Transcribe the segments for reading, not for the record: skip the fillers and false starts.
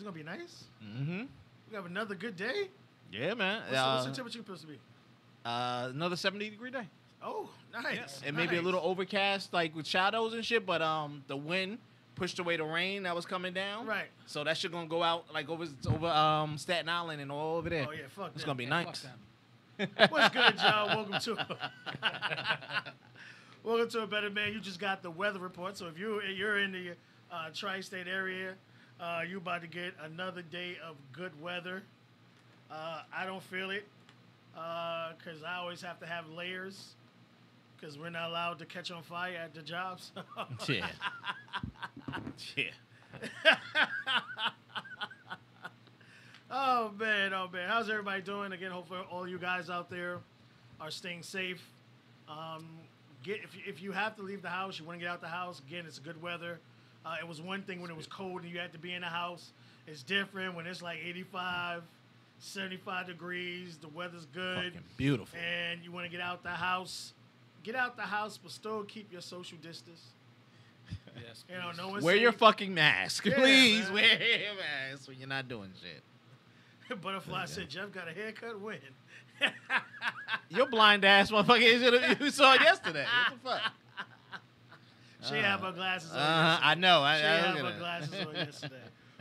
It's gonna be nice. Mm-hmm. We have another good day. Yeah, man. What's the temperature supposed to be? Another 70-degree day. Oh, nice. It may be a little overcast, like with shadows and shit, but the wind pushed away the rain that was coming down. Right. So that shit gonna go out like over Staten Island and all over there. Oh yeah, fuck. It's that. gonna be nice. What's good, y'all? Welcome to a Better Man. You just got the weather report. So if you're in the tri-state area, you about to get another day of good weather. I don't feel it because I always have to have layers because we're not allowed to catch on fire at the jobs. Yeah. Yeah. Oh man. How's everybody doing? Again, hopefully all you guys out there are staying safe. If you have to leave the house, you want to get out the house. Again, it's good weather. It was one thing when it was cold and you had to be in the house. It's different when it's like 85, 75 degrees. The weather's good. Fucking beautiful. And you want to get out the house. Get out the house, but still keep your social distance. Yes. You know, no one's Wear your safe. fucking mask, Yeah, please. man. Wear your mask when you're not doing shit. Butterfly said, Jeff got a haircut. When? Your blind ass motherfucker. You saw it yesterday. What the fuck? She had her glasses on. I know. She I had look her at glasses on yesterday.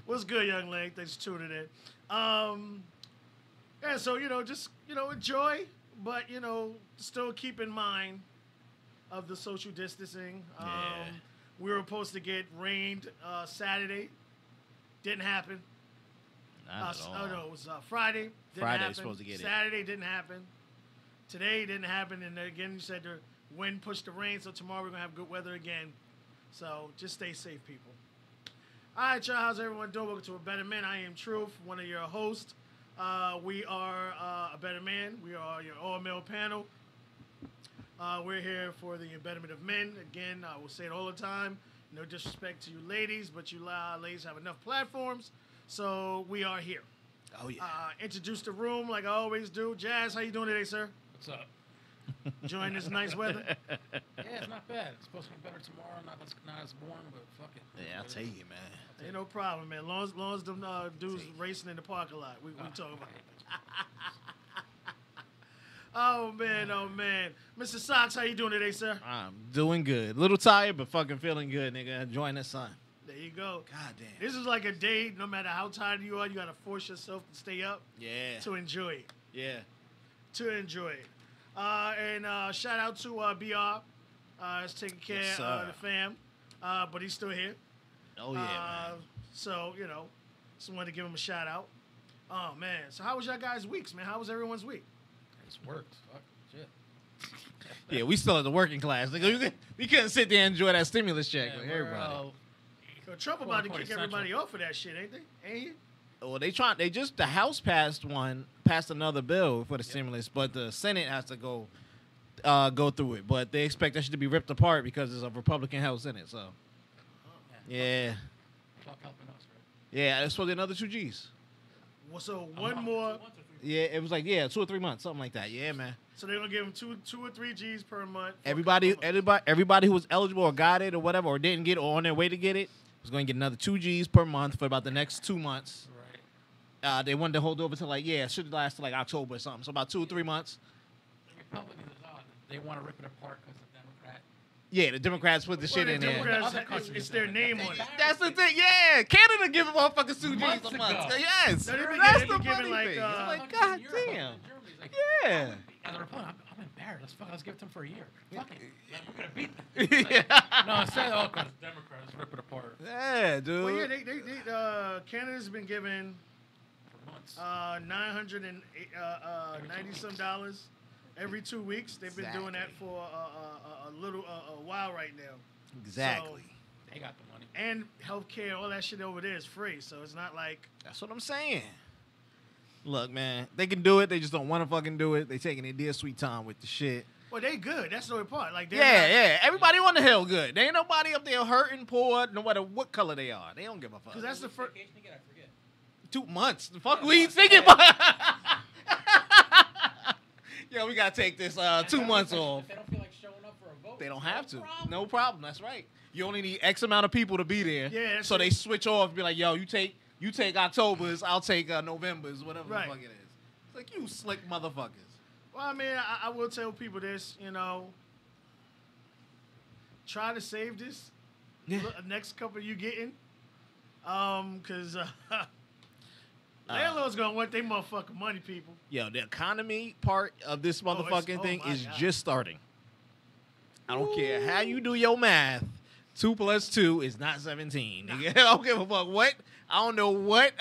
What's good, young lady? Thanks for tuning in. Yeah, so, just, enjoy, but, still keep in mind of the social distancing. We were supposed to get rained Saturday. Didn't happen. Not at all. Oh, no, it was Friday. Didn't Friday, happen. supposed to get it. Saturday didn't happen. Today didn't happen. And then again, you said the wind pushed the rain, so tomorrow we're going to have good weather again. So just stay safe, people. All right, y'all. How's everyone doing? Welcome to A Better Man. I am Truth, one of your hosts. We are A Better Man. We are your all-male panel. We're here for the betterment of men. Again, I will say it all the time. No disrespect to you ladies, but you ladies have enough platforms, so we are here. Oh, yeah. Introduce the room like I always do. Jazz, how you doing today, sir? What's up? Enjoying this nice weather? Yeah, it's not bad. It's supposed to be better tomorrow. Not as warm, but fuck it. Yeah, I'll tell you, man. Ain't no problem, man. Long as them dudes racing in the parking lot, we talking about it. Oh, man. Mr. Sox, how you doing today, sir? I'm doing good. Little tired, but fucking feeling good, nigga. Enjoying the sun. There you go. God damn. This is like a day, no matter how tired you are, you got to force yourself to stay up Yeah. to enjoy it. Yeah. And shout out to BR. He's taking care Yes, of sir. the fam, but he's still here. Oh, yeah, man. So, just wanted to give him a shout out. Oh, man. So how was y'all guys' weeks, man? How was everyone's week? It's worked. Fuck. Shit. Yeah, we still in the working class. Nigga. We couldn't sit there and enjoy that stimulus check Yeah, like we're, everybody. Yo, Trump about to kick Essential. everybody off for that shit, ain't they? Ain't he? Well, the House passed another bill for the stimulus, but the Senate has to go through it. But they expect that shit to be ripped apart because it's a Republican House in it. So, yeah. Fuck helping us, right? Yeah, it's supposed to be another 2 Gs. Well, so one more. Yeah, it was like 2 or 3 months, something like that. Yeah, man. So they're gonna give him two or three G's per month. Everybody who was eligible or got it or whatever or didn't get it or on their way to get it was going to get another 2 Gs per month for about the next 2 months. Right. They wanted to hold over to it should last to like October or something. So about 2 or 3 months. The Republicans is odd. They want to rip it apart because the Democrat. Yeah, the Democrats put the shit the in there. Democrats, it's their name on it. That's the thing. Yeah, Canada giving motherfuckers 2 Gs Months a month. ago. Yes, No, they been that's giving- the giving funny like, thing. uh, It's like, God Europe, damn. Germany's like, Yeah. as a Republican, I'm embarrassed. Let's give it to them for a year. Fuck it. We're gonna beat them. Like, no, instead, because Democrats rip it apart Yeah, dude. Well, yeah, Canada's been given for months. $990 some dollars every 2 weeks. They've been doing that Exactly. for a while right now. Exactly. They got the money. And healthcare, all that shit over there is free. So it's not like That's what I'm saying. Look, man, they can do it. They just don't want to fucking do it. They taking their dear sweet time with the shit. well, they good. That's the only part. Like Yeah. Everybody on the hill good. There ain't nobody up there hurting, poor, no matter what color they are. They don't give a fuck. because that's the first. Vacation again, I forget. 2 months. The fuck we thinking about? Yo, we gotta take this 2 months off. If they don't feel like showing up for a vote, They don't have to. no problem. No problem. That's right. You only need X amount of people to be there. Yeah, that's So it. they switch off and be like, yo, you take You take October's, I'll take November's, whatever Right. the fuck it is. It's like, you slick motherfuckers. Well, I mean, I will tell people this, try to save this. Yeah. Next couple you getting. Because landlords going to want their motherfucking money, people. Yo, the economy part of this motherfucking thing my is God. just starting. I don't care how you do your math. 2 + 2 is not 17. Nigga. I don't give a fuck what. I don't know what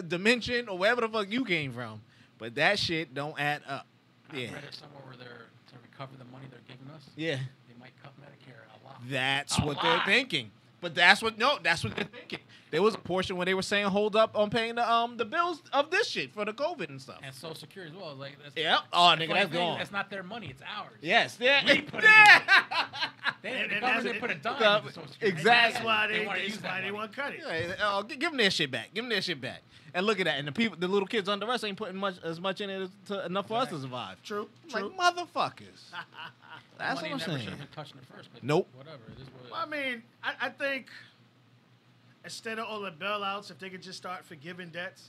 dimension or wherever the fuck you came from, but that shit don't add up. I Yeah, read it somewhere where they're to recover the money they're giving us. yeah. They might cut Medicare a lot. That's A what lot. they're thinking. But that's what they're thinking. There was a portion where they were saying hold up on paying the bills of this shit for the COVID and stuff. And Social Security as well. Like, that's, Yeah. Oh, nigga, what that's I'm saying. gone. That's not their money. It's ours. Yes. Yeah. We put it Yeah. They, And the that's government it. didn't put a dime Uh, into Social Security. exactly. That's why wanna use that they money. want to cut it. Yeah, give them their shit back. Give them their shit back. And look at that. And the little kids under us ain't putting as much in it enough for us to survive. True. Like True. motherfuckers. That's Money what I'm never saying. should have been touched in the first place. Nope. Whatever. It is what it is. Well, I mean, I think instead of all the bailouts, if they could just start forgiving debts,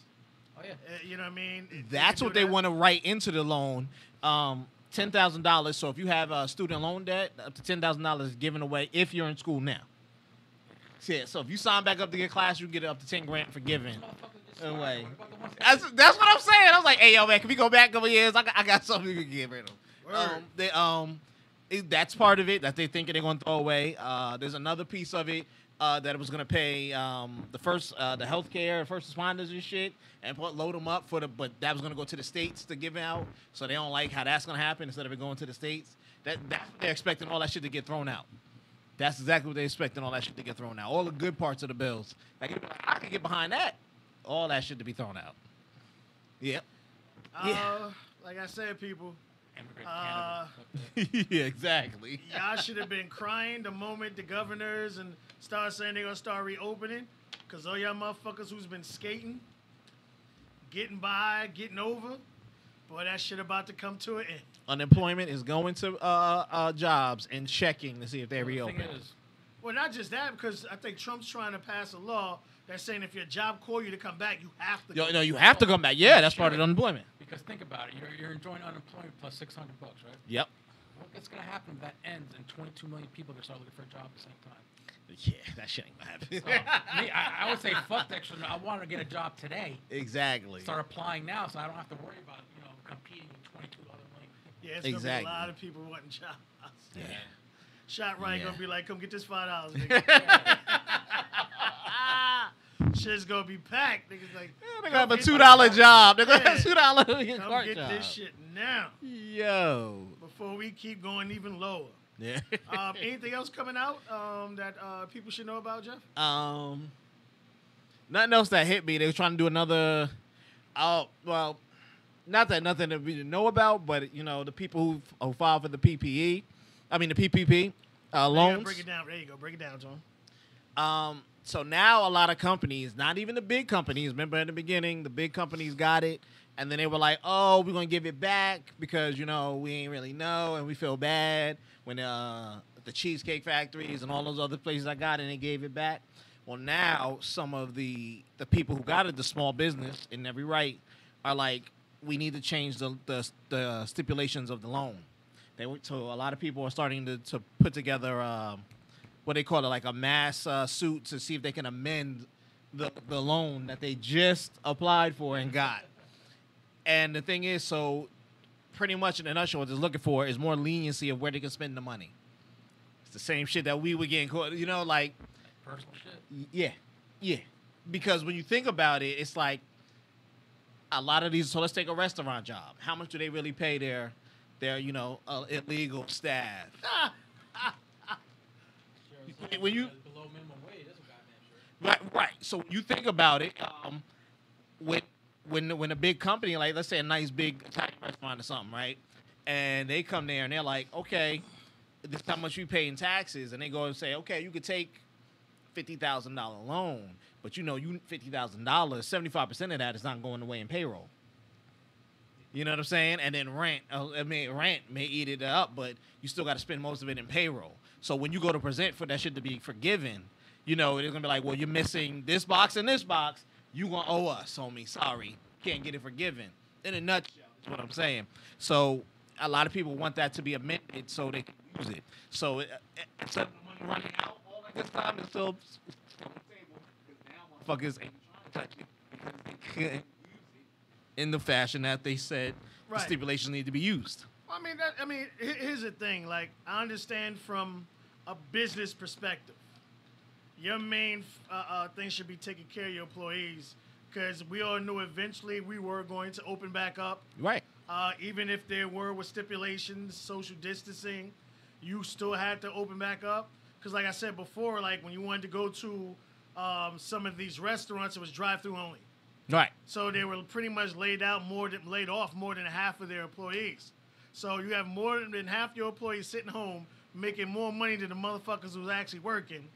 Oh, yeah. you know what I mean? If That's could what do they that. want to write into the loan. $10,000. So if you have a student loan debt, up to $10,000 is given away if you're in school now. Yeah. So if you sign back up to get class, you get up to $10,000 forgiven. Motherfucker just Away. What about the ones that- That's what I'm saying. I was like, hey, yo, man, can we go back a couple years? I got something we can get rid of. Word. That's part of it that they think they're going to throw away. There's another piece of it that it was going to pay the healthcare, first responders and shit, and load them up but that was going to go to the states to give out. So they don't like how that's going to happen instead of it going to the states. That's what they're expecting all that shit to get thrown out. That's exactly what they're expecting all that shit to get thrown out. All the good parts of the bills. Like, I can get behind that. All that shit to be thrown out. Yep. Like I said, people, Immigrant Canada. Yeah, exactly. y'all should have been crying the moment the governors and start saying they're going to start reopening. Because all y'all motherfuckers who's been skating, getting by, getting over, boy, that shit about to come to an end. Unemployment is going to jobs and checking to see if they The thing reopen. is, Well, not just that, because I think Trump's trying to pass a law that's saying if your job call you to come back, you have to. No, you have to come back. Yeah, that's part of the unemployment. because think about it, you're enjoying unemployment plus $600, right? Yep. What's gonna happen if that ends and 22 million people are gonna start looking for a job at the same time? Yeah, that shit ain't gonna happen. So, me, I would say fuck that shit. I want to get a job today. Exactly. Start applying now, so I don't have to worry about competing with 22 other million people. Yeah, it's gonna be Exactly. a lot of people wanting jobs. Yeah. Shot right Yeah. gonna be like, come get this $5, nigga. Shit's gonna be packed. Niggas like, They gonna have a come $2 get- job. They're gonna have Yeah. $2 Come cart get job. this shit now Yo. before we keep going even lower. Yeah. Anything else coming out that people should know about, Jeff? Nothing else that hit me. They were trying to do another. Well, not that nothing that we didn't know about, but the people who filed for the PPE, the PPP Yeah, loans. break it down. There you go. Break it down, John. So now a lot of companies, not even the big companies, remember in the beginning, the big companies got it, and then they were like, oh, we're going to give it back because, we ain't really know, and we feel bad when the Cheesecake Factories and all those other places I got it, and they gave it back. Well, now some of the people who got it, the small business in every right, are like, we need to change the stipulations of the loan. So a lot of people are starting to put together what they call it, like a mass suit to see if they can amend the loan that they just applied for and got. And the thing is, so pretty much in a nutshell, what they're looking for is more leniency of where they can spend the money. It's the same shit that we were getting caught, like, Personal shit. yeah. Because when you think about it, it's like a lot of these. So let's take a restaurant job. How much do they really pay their illegal staff? When you below minimum wage, that's a goddamn sure. right. So when you think about it, when a big company, like let's say a nice big Italian restaurant or something, right, and they come there and they're like, okay, this is how much you pay in taxes, and they go and say, okay, you could take $50,000 loan, but you $50,000, 75% of that is not going away in payroll. You know what I'm saying? And then rent may eat it up, but you still got to spend most of it in payroll. So when you go to present for that shit to be forgiven, it's gonna be like, well, you're missing this box and this box. You gonna owe us, homie. Sorry, can't get it forgiven. In a nutshell, is what I'm saying. So a lot of people want that to be amended so they can use it. So instead of the money running out all at this time, it's still on the table because now motherfuckers ain't trying to touch it because they couldn't use it in the fashion that they said the Right. stipulations need to be used. I mean, here's the thing. Like, I understand from a business perspective, your main thing should be taking care of your employees, because we all knew eventually we were going to open back up. Right. Even if there were with stipulations, social distancing, you still had to open back up. Because, like I said before, like when you wanted to go to some of these restaurants, it was drive-through only. Right. So they were pretty much laid off more than half of their employees. So you have more than half your employees sitting home making more money than the motherfuckers who's actually working.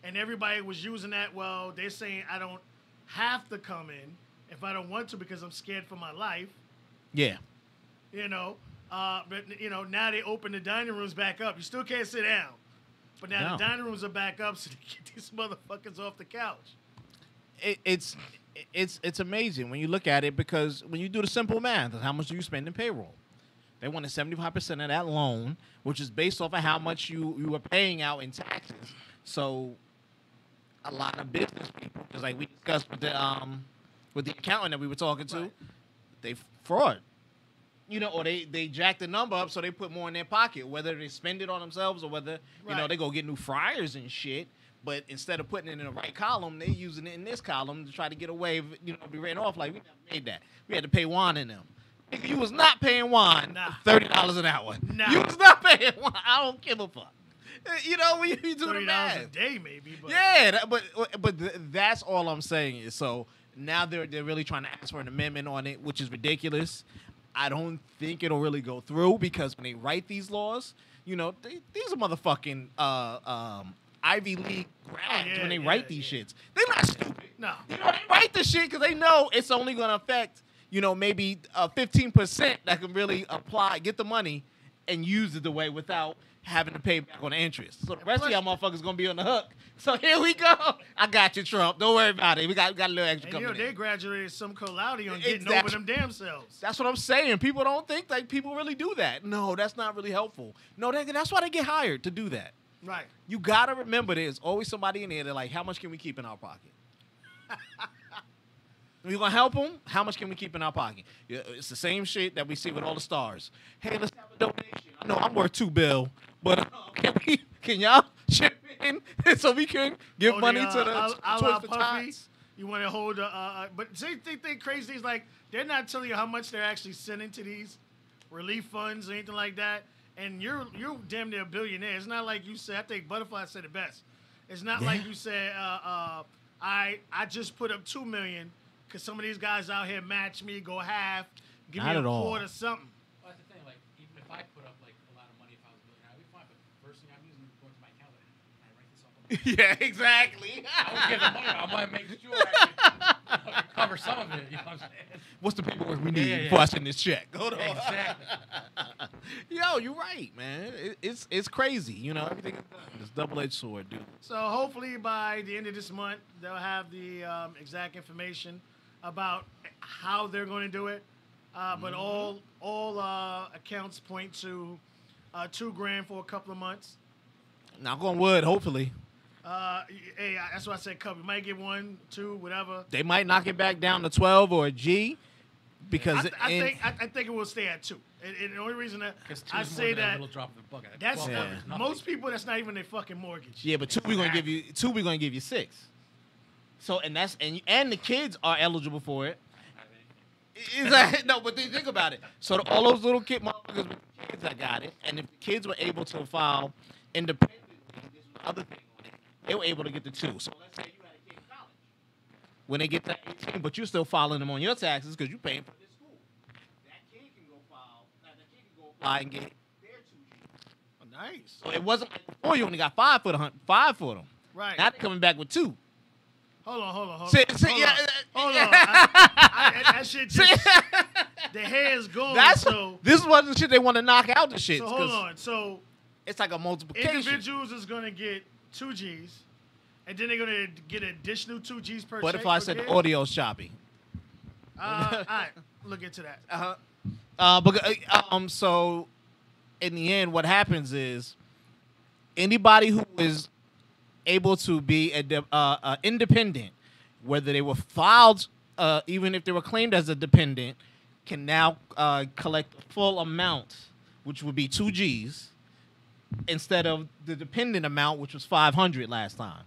And everybody was using that, well, they're saying I don't have to come in if I don't want to because I'm scared for my life. Yeah. You know, but, you know, now they open the dining rooms back up. You still can't sit down. But now No. the dining rooms are back up so they get these motherfuckers off the couch. It's amazing when you look at it, because when you do the simple math of how much do you spend in payroll, they wanted 75% of that loan, which is based off of how much you were paying out in taxes. So a lot of business people, because like we discussed with the accountant that we were talking to, Right. they fraud. You know, or they jack the number up so they put more in their pocket, whether they spend it on themselves or whether, you know, Right. they go get new fryers and shit. But instead of putting it in the right column, they using it in this column to try to get away, you know, be written off like we never made that. We had to pay Juan in them. Nigga, you was not paying Juan Nah. $30 an hour. Nah. You was not paying Juan. I don't give a fuck. You know, when you do the $30 a math. day, maybe. But Yeah, that's all I'm saying is, so now they're really trying to ask for an amendment on it, which is ridiculous. I don't think it'll really go through, because when they write these laws, you know, these are motherfucking Ivy League grads yeah, when they yeah, write these shits. They're not stupid. No. You know, they write the shit because they know it's only going to affect, you know, maybe 15% that can really apply, get the money, and use it the way without having to pay back on the interest. So the rest of y'all motherfuckers going to be on the hook. So here we go. I got you, Trump. Don't worry about it. We got a little extra And you know, coming they in. graduated some cum laude on getting Exactly. over them damn selves. That's what I'm saying. People don't think like people really do that. No, that's not really helpful. No, that's why they get hired, to do that. Right. You got to remember there's always somebody in there that like, how much can we keep in our pocket? We're going to help them? How much can we keep in our pocket? Yeah, it's the same shit that we see with all the stars. Hey, let's have a donation. I know I'm worth $2 billion, but can y'all chip in so we can give Oh, money the, to the a la towards the Puffy, tots? you want to hold but see, they crazy things like they're not telling you how much they're actually sending to these relief funds or anything like that. And you're damn near a billionaire. It's not like you said. I think Butterfly said it best. It's not like you said. I just put up $2 million because some of these guys out here match me, go half, give Not me at a all. quarter, something. Well, that's the thing. Like, even if I put up like a lot of money, if I was a millionaire, I'd be fine. But the first thing I'm using is going to my account. I write this off. Yeah, exactly. I would give the money. I might make sure I can cover some of it. You know what I'm saying? What's the paperwork we need Yeah, yeah, before I yeah. send this check? Hold on. Exactly. Yo, you're right, man. It's crazy. You know, everything is done. It's double-edged sword, dude. So hopefully by the end of this month, they'll have the exact information about how they're going to do it. But all accounts point to $2,000 for a couple of months. Knock on wood, hopefully. Hey, that's why I said couple. You might get 1, 2, whatever. They might knock it back down to 12 or a G because I think it will stay at 2. And the only reason that Because I say a that little drop of the bucket. that's 12 Yeah. is nothing. most people. That's not even their fucking mortgage. yeah, but 2 we're going to give you 6. So and the kids are eligible for it. No, but think about it. So all those little motherfuckers with kids that got it, and if the kids were able to file independently, this was the other thing on it, they were able to get the 2. So let's say you had a kid in college. When they get to 18, but you're still filing them on your taxes because you're paying for this school. That kid can go apply and get their 2G. Nice. So it wasn't like before you only got 5 for them. Right. Now they're coming back with 2. Hold on. See, Hold yeah, on. Hold on. That shit See, just the hair is gone. this is what the shit they want to knock out the shit. So hold on. So It's like a multiplication. individuals is gonna get 2 Gs, And then they're gonna get an additional 2 G's per. What check if I per said kid? audio's choppy? All right, look into that. So in the end, what happens is anybody who is able to be independent, whether they were filed, even if they were claimed as a dependent, can now collect the full amount, which would be 2 G's, instead of the dependent amount, which was 500 last time.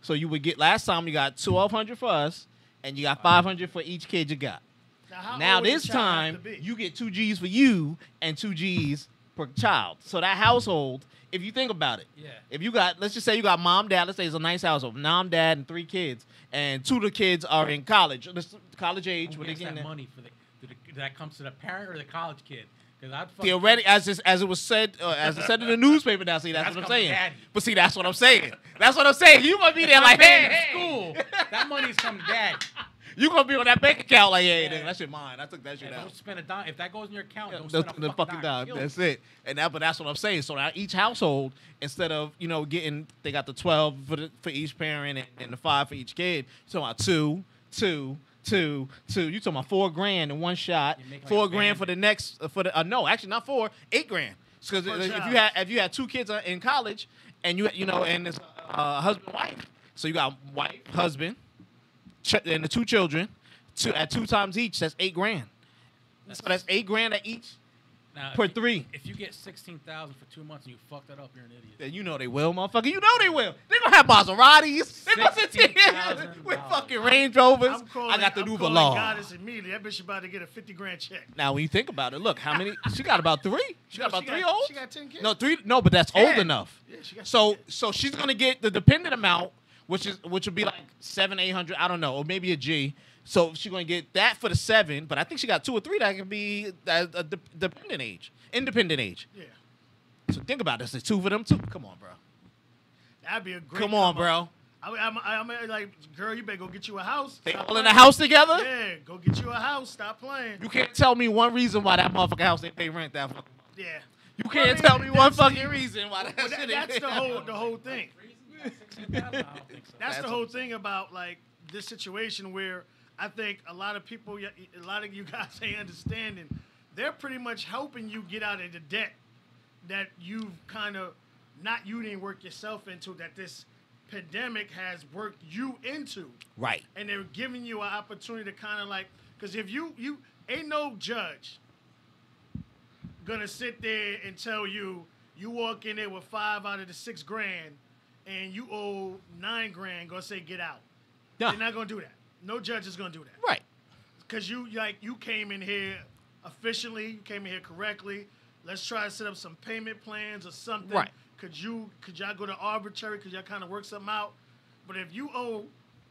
So you would get last time you got 1,200 for us, and you got 500 for each kid you got. How Now old does this the child have time to be? you get 2 G's for you and 2 G's per child. So that household, if you think about it, Yeah. if you got, let's just say you got mom, dad, let's say it's a nice household, mom, dad, and 3 kids, and 2 of the kids are in college, college age. Who when they gets get in that there. money for that comes to the parent or the college kid? Because I'd fucking Theoretically, as it was said, as it said in the newspaper now, see, that's That's what I'm coming saying. daddy. But see, that's what I'm saying. That's what I'm saying. You might be there like, hey, school. That money's from dad. you gonna be on that bank account like, hey, nigga, that shit mine. I took that shit Yeah, out. don't spend a dime. If that goes in your account, don't The spend a fucking dime. Kill That's me. it. But that's what I'm saying. So now each household, instead of getting, they got the 12 for each parent and the 5 for each kid. So about 2. You talking about $4,000 in one shot? You make like $4,000 a band. for the next no, actually not 4, $8,000. Because Per if child. you had 2 kids in college and and it's husband wife, so you got wife, husband, and the 2 children, at 2 times each, that's $8,000. So that's $8,000 at each Now, per if you- 3. If you get 16,000 for 2 months and you fuck that up, you're an idiot. And you know they will, motherfucker. You know they will. They gonna have Maseratis. They gonna sit here $16,000. with fucking Range Rovers. I'm calling, I got the I'm new calling Velar. Goddess immediately. That bitch about to get a $50,000 check. Now, when you think about it, look how many. She got about 3. She got No, about 3 old. She got 10 kids. No, 3. No, but that's old 10. enough. Yeah, she got 10 So, kids. so she's gonna get the dependent amount, which would be like 700, 800. I don't know, or maybe a G. So she's gonna get that for the 7. But I think she got 2 or 3 that can be a dependent age, independent age. Yeah, So think about this. It's 2 for them too. Come on, bro. that'd be a great. Come on, come up. bro. I'm like, girl, you better go get you a house. They Stop all in the playing. house together. Yeah, go get you a house. Stop playing. You can't tell me one reason why that motherfucking house they pay rent that fucking month. Yeah. You can't I mean, tell me one that's the- fucking reason why that Well, shit that's ain't the paid. whole thing. I don't think so. That's the That's whole what I'm thing about like this situation where I think a lot of people, a lot of you guys ain't understanding. They're pretty much helping you get out of the debt that you've kind of you didn't work yourself into, that this pandemic has worked you into. Right. And they're giving you an opportunity to kind of like, because if you ain't no judge gonna sit there and tell you walk in there with 5 out of the $6,000 and you owe $9,000, gonna say get out. Yeah. They're not gonna do that. No judge is gonna do that. Right. Because you came in here efficiently, you came in here correctly. Let's try to set up some payment plans or something. Right. Could y'all go to arbitrary? Could y'all kind of work something out? But if you owe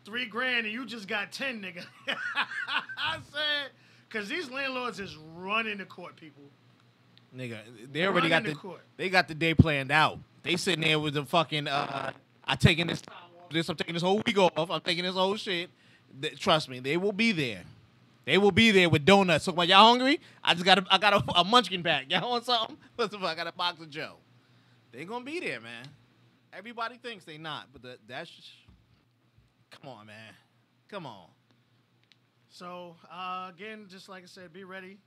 $3,000 and you just got 10, nigga, I said, because these landlords is running the court, people. Nigga, they already got Running the the court. they got the day planned out. They sitting there with the fucking I taking this time off, I'm taking this whole week off. I'm taking this whole shit. Trust me, they will be there. They will be there with donuts. So when y'all hungry, I got a munchkin pack. Y'all want something? I got a box of Joe. They gonna be there, man. Everybody thinks they not, but that's just, come on, man. Come on. So, again, just like I said, be ready.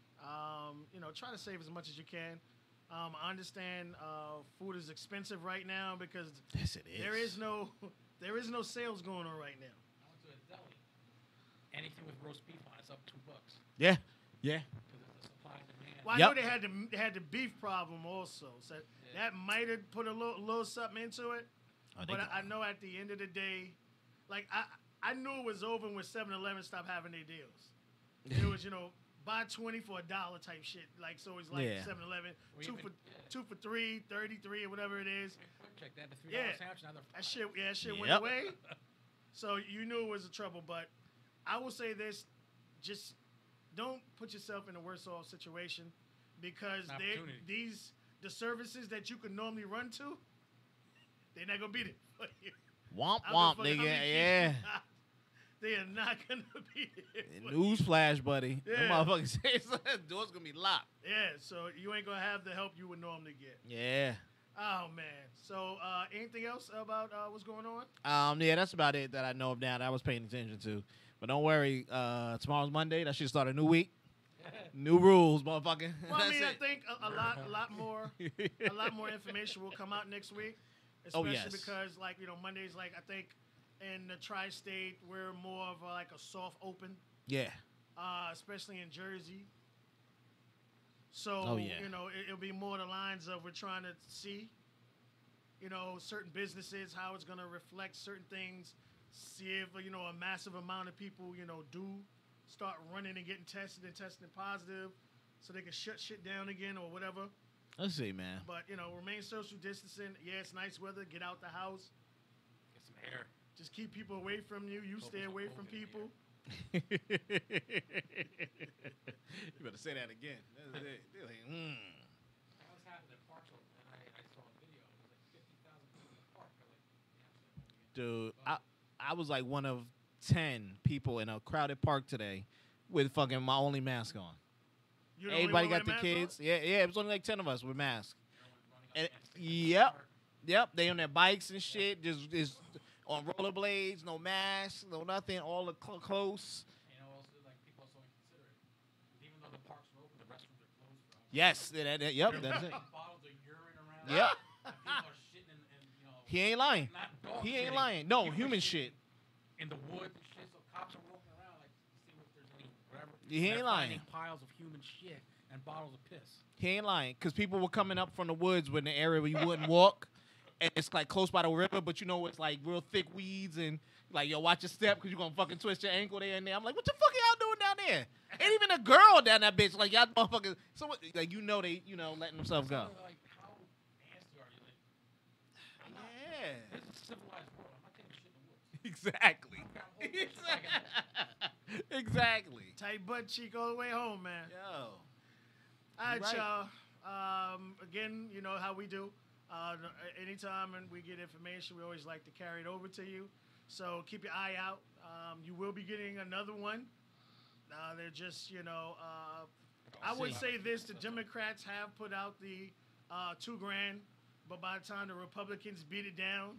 Try to save as much as you can. I understand food is expensive right now because Yes, it is. there is no sales going on right now. I went to a deli. Anything with roast beef on it's up $2 Yeah. Yeah. because of the supply and demand. Well, I Yep. know they had the beef problem also, so that might have put a little something into it. But I know at the end of the day, like I knew it was over when 7-Eleven stopped having their deals. It was buy 20 for $1 type shit. Like so, it's like Yeah. 7-Eleven Or two even- for two for $3, 33 or whatever it is. Check that, the $3 Yeah. sandwich. Now they're That shit went Yep. away. So you knew it was a trouble. But I will say this: just don't put yourself in a worse off situation because Opportunity. the services that you could normally run to, they're not gonna be there for you. Womp I don't womp, give a fuck how nigga. many kids Yeah. you got. They are not gonna be there. for you. Newsflash, buddy. Yeah. Them motherfuckers say door's gonna be locked. Yeah, so you ain't gonna have the help you would normally get. Yeah. Oh man. So anything else about what's going on? Yeah, that's about it that I know of now that I was paying attention to. But don't worry, tomorrow's Monday. That should start a new week. New rules, motherfucker. Well, I That's mean, I it. think a lot more information will come out next week. Especially yes. because, like, Monday's like I think in the tri-state we're more of like a soft open, Yeah. especially in Jersey. So Oh, yeah. it'll be more the lines of we're trying to see, certain businesses how it's gonna reflect certain things. See if a massive amount of people do start running and getting tested and testing positive, so they can shut shit down again or whatever. Let's see, man. But remain social distancing. Yeah, it's nice weather. Get out the house. Get some air. Just keep people away from you. You stay Focus on away from COVID, people. You better say that again. That's it. They're like, I was having at Park Slope, and I saw a video. It was like 50,000 people in the park. They're like, Dude, I was like one of 10 people in a crowded park today with fucking my only mask on. You the only Everybody one got with the a mask kids. on? Yeah, it was only like 10 of us with masks. running And, up and yep. Yep, they on their bikes and shit, just on rollerblades, no masks, no nothing, all the close. Also, like, people are so inconsiderate. Even though the parks are open, the restrooms are closed for us. Yes, yep, that's it. Bottles of urine around. Yep. And people are shitting and He ain't lying. not dog He ain't shitting, lying. No, human shit. in the woods and shit. So cops are walking around like to see if there's any whatever. He ain't They're lying. finding piles of human shit and bottles of piss. He ain't lying, because people were coming up from the woods when the area where you wouldn't walk, and it's like close by the river, but it's like real thick weeds, and like, yo, watch your step, because you're going to fucking twist your ankle there and there. I'm like, what the fuck are y'all doing down there? Ain't even a girl down that bitch. Like, y'all motherfuckers, someone, like, they, letting themselves go. So, like, how nasty are you? Like, I'm not, Yeah. it's a civilized world. I'm not taking shit in the woods. Exactly. I'm holding it like a- Exactly. Tight butt cheek all the way home, man. Yo. All right, Right. y'all. Again, you know how we do. Anytime and we get information, we always like to carry it over to you. So keep your eye out. You will be getting another one. They're just, I would say this: the Democrats have put out the $2,000, but by the time the Republicans beat it down,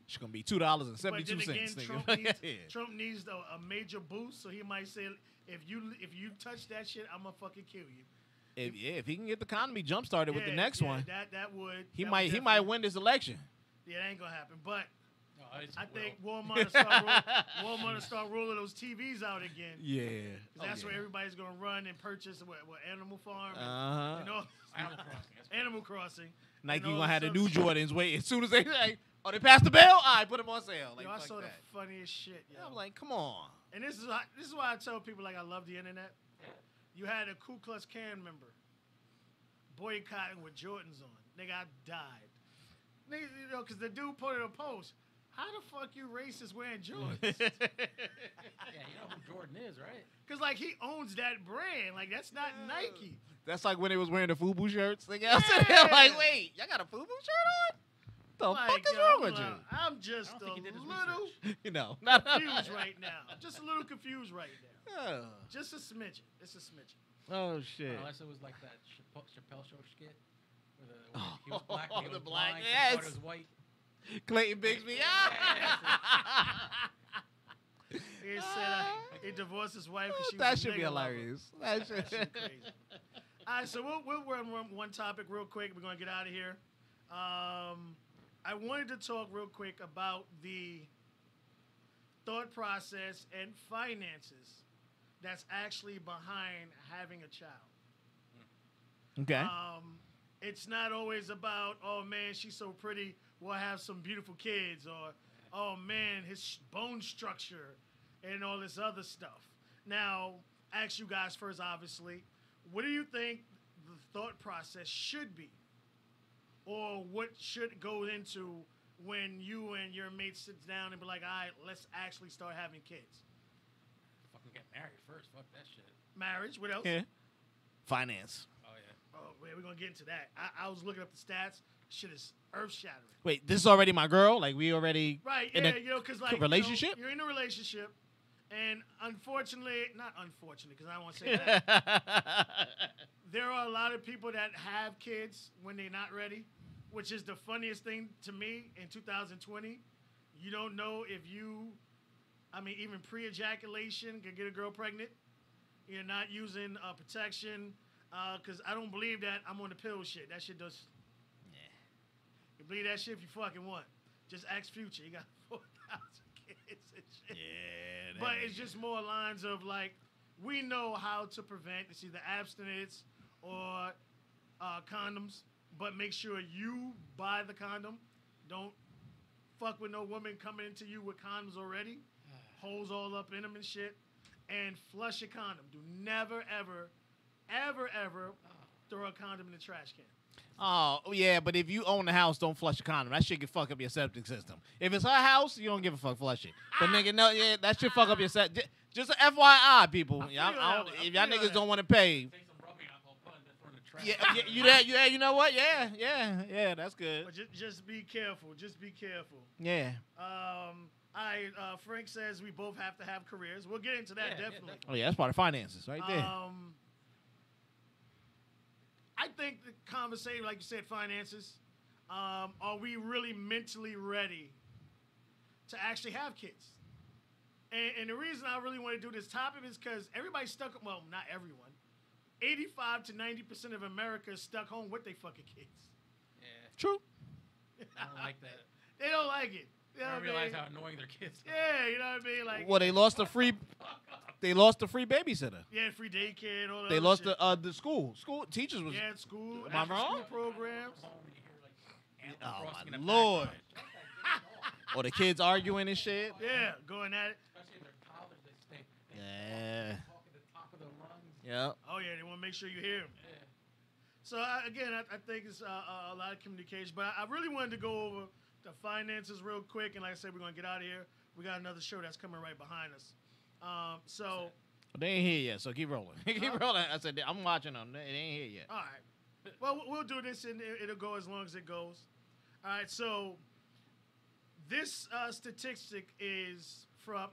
It's going to be $2.72. but then again, nigga. Trump needs a major boost. So he might say, if you touch that shit, I'm gonna fucking kill you. If he can get the economy jump started with the Yeah, next yeah, one, that would he that might would he might definitely- win this election. Yeah, it ain't gonna happen. But No, it's I will. think Walmart will start rolling those TVs out again. Yeah. 'Cause that's where everybody's gonna run and purchase what Animal Farm, and, Uh-huh. you know, Animal Crossing. That's Animal Crossing. Nike and all gonna have the this new other- Jordans wait as soon as they like, oh, they passed the bill? All right, put them on sale. Like, Yo, I fuck saw that. the funniest shit. Yo. Yeah, I'm like, come on. And this is why I tell people like I love the internet. You had a Ku Klux Klan member boycotting with Jordans on. Nigga, I died. Nigga, because the dude put in a post. How the fuck you racist wearing Jordans? Yeah, you know who Jordan is, right? Because like he owns that brand. Like that's not Nike. That's like when they was wearing the FUBU shirts. Like, I was sitting there like, Yeah. wait, y'all got a FUBU shirt on? The Like, fuck is yo, wrong I'm with like- you? I'm just I a don't think he did his little research. You know, not confused right now. Just a little confused right now. Oh, Just a smidgen. It's a smidgen. oh shit. Unless it was like that Chappelle Show skit. Where he was black, Oh, he was the black- blind, yes. he thought he was white. Clayton Bigsby. He said he divorced his wife because she was That a should be nigga lover. hilarious. That That shit should crazy. All right, so we'll run one topic real quick. We're gonna get out of here. I wanted to talk real quick about the thought process and finances that's actually behind having a child. Okay. It's not always about, oh man, she's so pretty, we'll have some beautiful kids, or oh man, his bone structure and all this other stuff. Now, ask you guys first, obviously, what do you think the thought process should be? Or what should go into when you and your mate sits down and be like, all right, let's actually start having kids? Fucking get married first. Fuck that shit. Marriage, what else? Yeah. Finance. Oh yeah. Oh, man, we're going to get into that. I was looking up the stats. Shit is earth-shattering. Wait, this is already my girl? Like, we already Right, in yeah, a because like relationship? you're in a relationship, and unfortunately, not unfortunately, because I don't want to say that, there are a lot of people that have kids when they're not ready. which is the funniest thing to me in 2020. You don't know if even pre-ejaculation can get a girl pregnant. You're not using protection, because I don't believe that I'm on the pill shit. That shit does. Yeah. You believe that shit if you fucking want. Just ask Future. He got 4,000 kids and shit. Yeah. But it's just more lines of like, we know how to prevent. It's either abstinence or condoms. But make sure you buy the condom. Don't fuck with no woman coming into you with condoms already. Holes all up in them and shit. And flush your condom. Do never, ever, ever, ever throw a condom in the trash can. Oh, yeah, but if you own the house, don't flush the condom. That shit can fuck up your septic system. If it's her house, you don't give a fuck, flush it. But nigga, no, yeah, that shit fuck up your septic. Just a FYI, people. If y'all niggas don't want to pay. Take some rubbing alcohol, put it in the trash. Yeah, you know what? Yeah, that's good. But just be careful. Just be careful. Yeah. Frank says we both have to have careers. We'll get into that, definitely. Oh, yeah, that's part of finances right there. I think the conversation, like you said, finances, are we really mentally ready to actually have kids? And the reason I really want to do this topic is because everybody's stuck, well, not everyone, 85 to 90% of America is stuck home with their fucking kids. Yeah. True. I don't like that. They don't like it. You know I what realize mean? how annoying their kids are. Yeah, you know what I mean? Like, Well, they lost the free babysitter. yeah, free daycare and all that. They other lost shit. the school. School teachers was. Yeah, school. Am I wrong? School programs. Oh my Lord. Or the kids arguing and shit. Yeah, going at it. Especially in their college, they stay. Yeah. Talking the top of their lungs. Yeah. Oh yeah, they want to make sure you hear them. Yeah. So I think it's a lot of communication, but I really wanted to go over the finances real quick, and like I said, we're gonna get out of here. We got another show that's coming right behind us. So They ain't here yet, so keep rolling. Keep rolling. I said I'm watching them. They ain't here yet. all right, well we'll do this, and it'll go as long as it goes. All right, so this statistic is from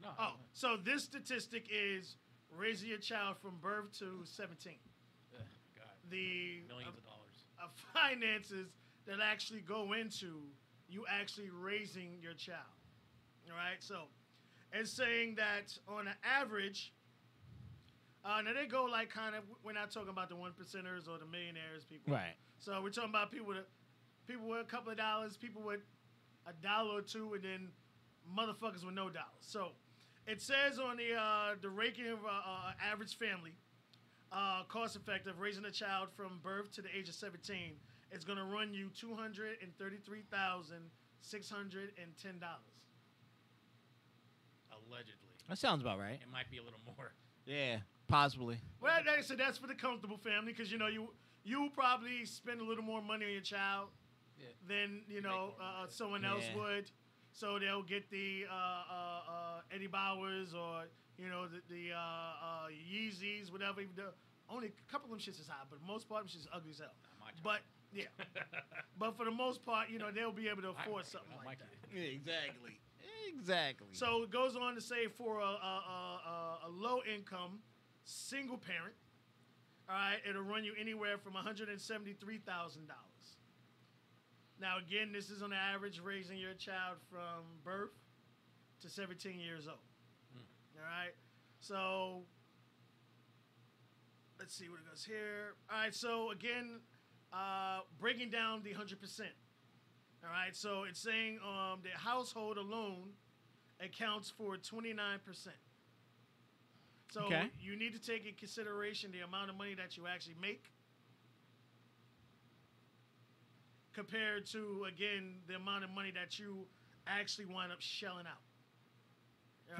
No. Oh, so this statistic is raising your child from birth to 17. God. The Millions of dollars. finances that actually go into you actually raising your child. All right, so it's saying that on an average, now they go like kind of, we're not talking about the 1%ers or the millionaires people. Right. So we're talking about people with a couple of dollars, people with a dollar or two, and then motherfuckers with no dollars. So it says on the ranking of average family, cost effective, raising a child from birth to the age of 17, it's going to run you $233,610. Allegedly. That sounds about right. It might be a little more. Yeah, possibly. Well, so that's for the comfortable family, because you probably spend a little more money on your child than someone else would. So they'll get the Eddie Bowers or the Yeezys, whatever. Even though only a couple of them shits is hot, but most part of them shits is ugly as hell. But yeah, but for the most part, they'll be able to afford something like that. Exactly. So it goes on to say for a low income single parent, all right, it'll run you anywhere from $173,000. Now again, this is on average raising your child from birth to 17 years old. All right, so let's see what it goes here. All right, so again, breaking down the 100%. All right, so it's saying the household alone accounts for 29%. So you need to take in consideration the amount of money that you actually make compared to, again, the amount of money that you actually wind up shelling out.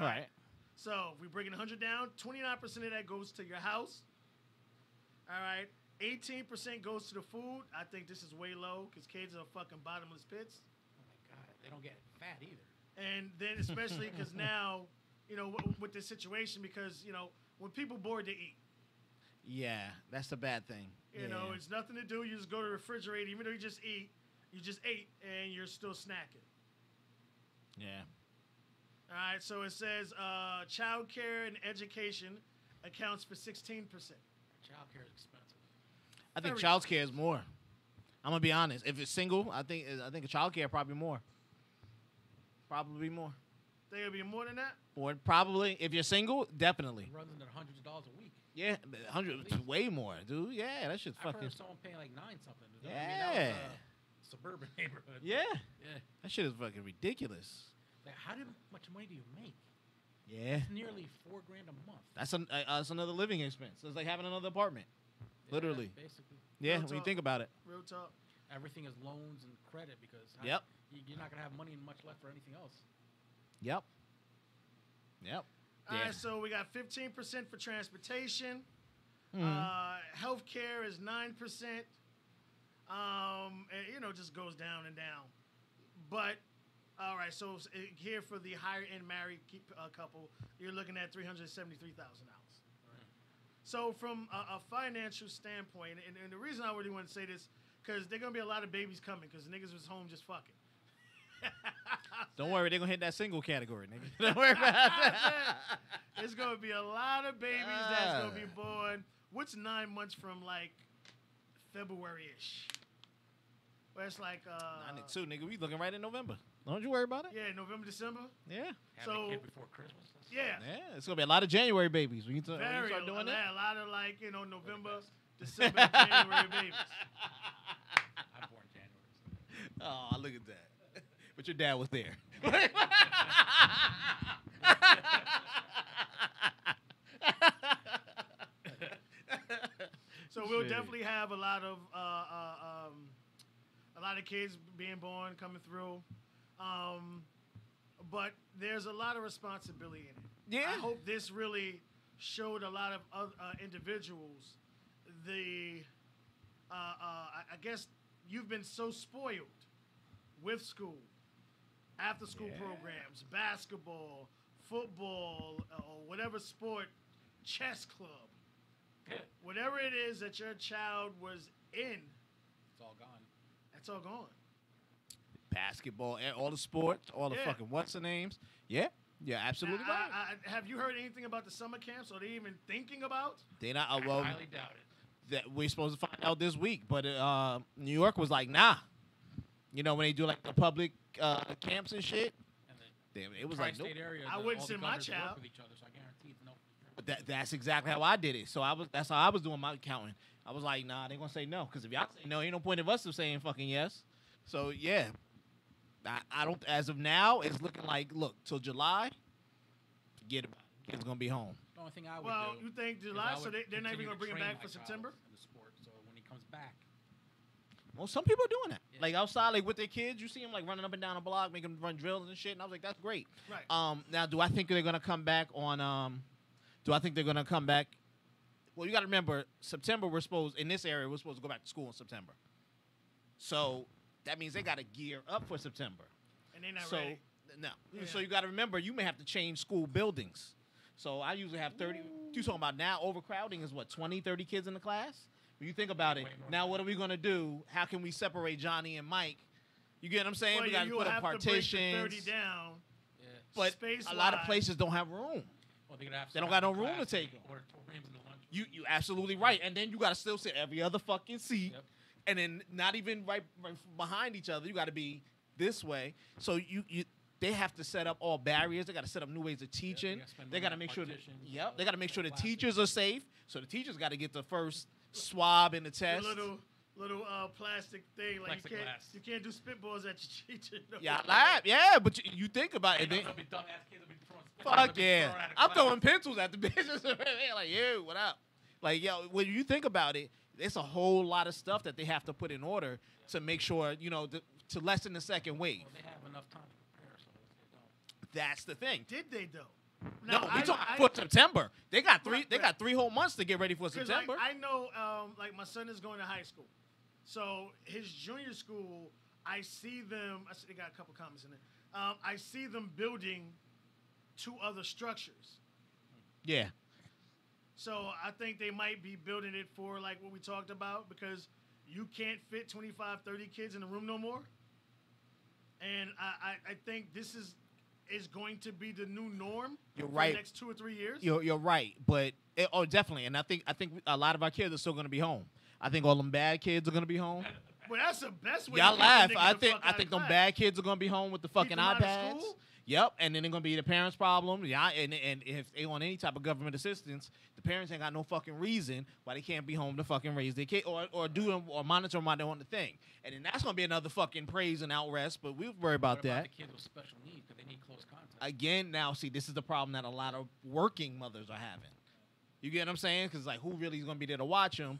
All right. So if we break it 100 down, 29% of that goes to your house. All right. 18% goes to the food. I think this is way low because kids are fucking bottomless pits. Oh my God, they don't get fat either. And then especially because now, with this situation, because, when people bored, they eat. Yeah, that's the bad thing. It's nothing to do. You just go to the refrigerator. Even though you just ate, and you're still snacking. Yeah. All right, so it says child care and education accounts for 16%. Child care is expensive. I think child care is more. I'm gonna be honest. If it's single, I think childcare probably more. Probably more. Think it'll be more than that? Or probably if you're single, definitely. It runs into hundreds of dollars a week. Yeah, 100, way more, dude. Yeah, that shit's I've fucking. heard someone paying like 9 something. I mean, Yeah. that was a suburban neighborhood. Yeah, Yeah. that shit is fucking ridiculous. Like, how much money do you make? Yeah, It's nearly $4 grand a month. that's another living expense. It's like having another apartment. Yeah, Literally. basically. Yeah, Real when you talk. think about it. Real talk. Everything is loans and credit because Yep. you're not gonna have money and much left for anything else. Yep. All Yeah. right, so we got 15% for transportation. Mhm. Healthcare is 9%. And just goes down and down. But all right, so here for the higher end married couple, you're looking at $373,000. So from a financial standpoint, and the reason I really want to say this, because there gonna be a lot of babies coming, because niggas was home just fucking. Don't worry, they're gonna hit that single category, nigga. Don't worry about that. There's gonna be a lot of babies that's gonna be born. What's 9 months from like February-ish? Where it's like 92, nigga. We looking right in November. Don't you worry about it. yeah, November, December. Yeah. Having So- a kid before Christmas. That's Yeah. Yeah, it's gonna be a lot of January babies when you, when you Very start doing that. a lot of like November, December, January babies. I'm born January. So. Oh, look at that. But your dad was there. So we'll Shit. definitely have a lot of kids being born coming through, but there's a lot of responsibility in it. Yeah. I hope this really showed a lot of other, individuals the. I guess you've been so spoiled with school, after school Yeah. programs, basketball, football, or whatever sport, chess club. Whatever it is that your child was in, It's all gone. that's all gone. Basketball, all the sports, all the Yeah. fucking what's the names. Yeah. Yeah, absolutely right. Have you heard anything about the summer camps? Are they even thinking about? They not I well. highly doubt it. That we're supposed to find out this week, but New York was like, nah. You know when they do like the public camps and shit. And the Damn, it was like, nope. tri-state area, I the- wouldn't all the send my governors work child. with each other, so I guarantee it's no. But that's exactly how I did it. So that's how I was doing my counting. I was like, nah, they gonna say no, because if y'all say no, ain't no point of us saying fucking yes. So yeah, I don't. As of now, it's looking like till July. Forget about it. Kids gonna be home. The only thing I would Well, do you think is July, I so would they're not even continue going to bring him train back my for child September? in the sport, so when he comes back, Well, some people are doing that. Yeah. Like outside, like with their kids, you see them like running up and down the block, making them run drills and shit. And I was like, that's great. Right. Now, do I think they're gonna come back on? Do I think they're gonna come back? Well, you got to remember, September in this area we're supposed to go back to school in September. So that means they got to gear up for September. And they're not So ready. no. Yeah. So you got to remember, you may have to change school buildings. So I usually have 30. You talking about now? Overcrowding is what 20, 30 kids in the class. When you think about it, Way more now than what are we gonna do? How can we separate Johnny and Mike? You get what I'm saying? Well, we got to you'll put up have to break the partitions. 30 down. yeah. But a lot of Space-wise. places don't have room. Well, they're gonna have They don't got no room to take them. Order programs in the lunch. You absolutely right. And then you got to still sit every other fucking seat. Yep. And then not even right behind each other. You got to be this way. So they have to set up all barriers. They got to set up new ways of teaching. gotta spend They money got to on make sure that, partitions, they got to make sure the classes. teachers are safe. So the teachers got to get the first swab in the The test. little plastic thing, like Plexiglass. you can't do spitballs at your teacher. No. Yeah, laugh. Yeah, but you think about it. Hey, Then, there'll be dumbass kids will be throwing spitballs, they'll fuck be yeah. throwing out of I'm class. throwing pencils at the bitches. They're like, yo, what up? Like, yo, when you think about it, it's a whole lot of stuff that they have to put in order to make sure, to lessen the second wave. Well, they have enough time to prepare, so they don't. That's the thing. Did they though? No, we talking for September. They got three. Right, They got 3 whole months to get ready for 'cause, September. Like, I know, like my son is going to high school, so his junior school, I see them. I see they got a couple comments in there. I see them building 2 other structures. yeah, So I think they might be building it for like what we talked about, because you can't fit 25, 30 kids in a room no more. And I think this is going to be the new norm You're for right. the next 2 or 3 years. you're right. But definitely. And I think a lot of our kids are still going to be home. I think all them bad kids are going to be home. Well, that's the best way. Y'all to laugh. keep a nigga I the think fuck I out think of them class. bad kids are gonna be home with the fucking them out of iPads. school? Yep, and then they're gonna be the parents' problem. Yeah, and if they want any type of government assistance, the parents ain't got no fucking reason why they can't be home to fucking raise their kid or do them or monitor them while they're on the thing. And then that's gonna be another fucking praise and outrest. But we'll worry about What that. about the kids with special needs because they need close contact? Again, now see, this is the problem that a lot of working mothers are having. You get what I'm saying? Because like, who really is gonna be there to watch them?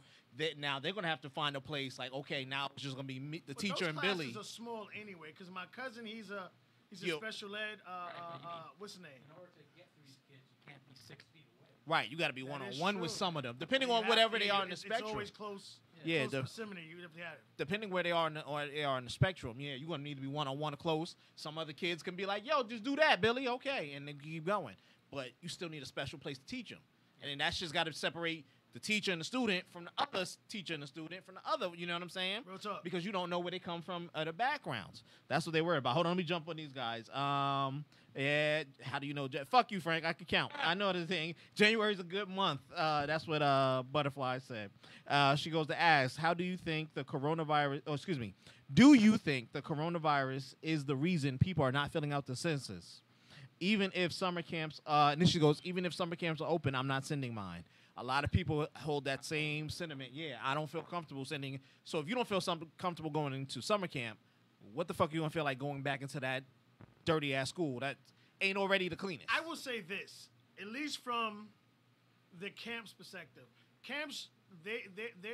Now they're gonna have to find a place. Like, okay, now it's just gonna be me, the But teacher those and Billy. classes are small anyway. Because my cousin, he's a Yo. special ed. Right, but you need- What's his name? In order to get to these kids, you can't be 6 feet away. Right, you got to be That one on is one with true. some of them, depending You on have whatever to- they are in the It's spectrum. always close. Yeah, close the- proximity. You have to have it. Depending where they are on the spectrum, yeah, you're gonna need to be one on one close. Some other kids can be like, "Yo, just do that, Billy." Okay, and then keep going. But you still need a special place to teach them, and then that's just got to separate the teacher and the student from the other teacher and the student from the other. You know what I'm saying? Real talk. Because you don't know where they come from, the backgrounds. That's what they worry about. Hold on, let me jump on these guys. Yeah, how do you know? Fuck you, Frank. I can count. I know the thing. January's a good month. That's what Butterfly said. She goes to ask, how do you think the coronavirus? Oh, excuse me. Do you think the coronavirus is the reason people are not filling out the census? Even if summer camps, and then she goes, even if summer camps are open, I'm not sending mine. A lot of people hold that same sentiment. Yeah, I don't feel comfortable sending. So if you don't feel comfortable going into summer camp, what the fuck are you gonna feel like going back into that dirty ass school that ain't already the cleanest? I will say this, at least from the camp's perspective. Camps, they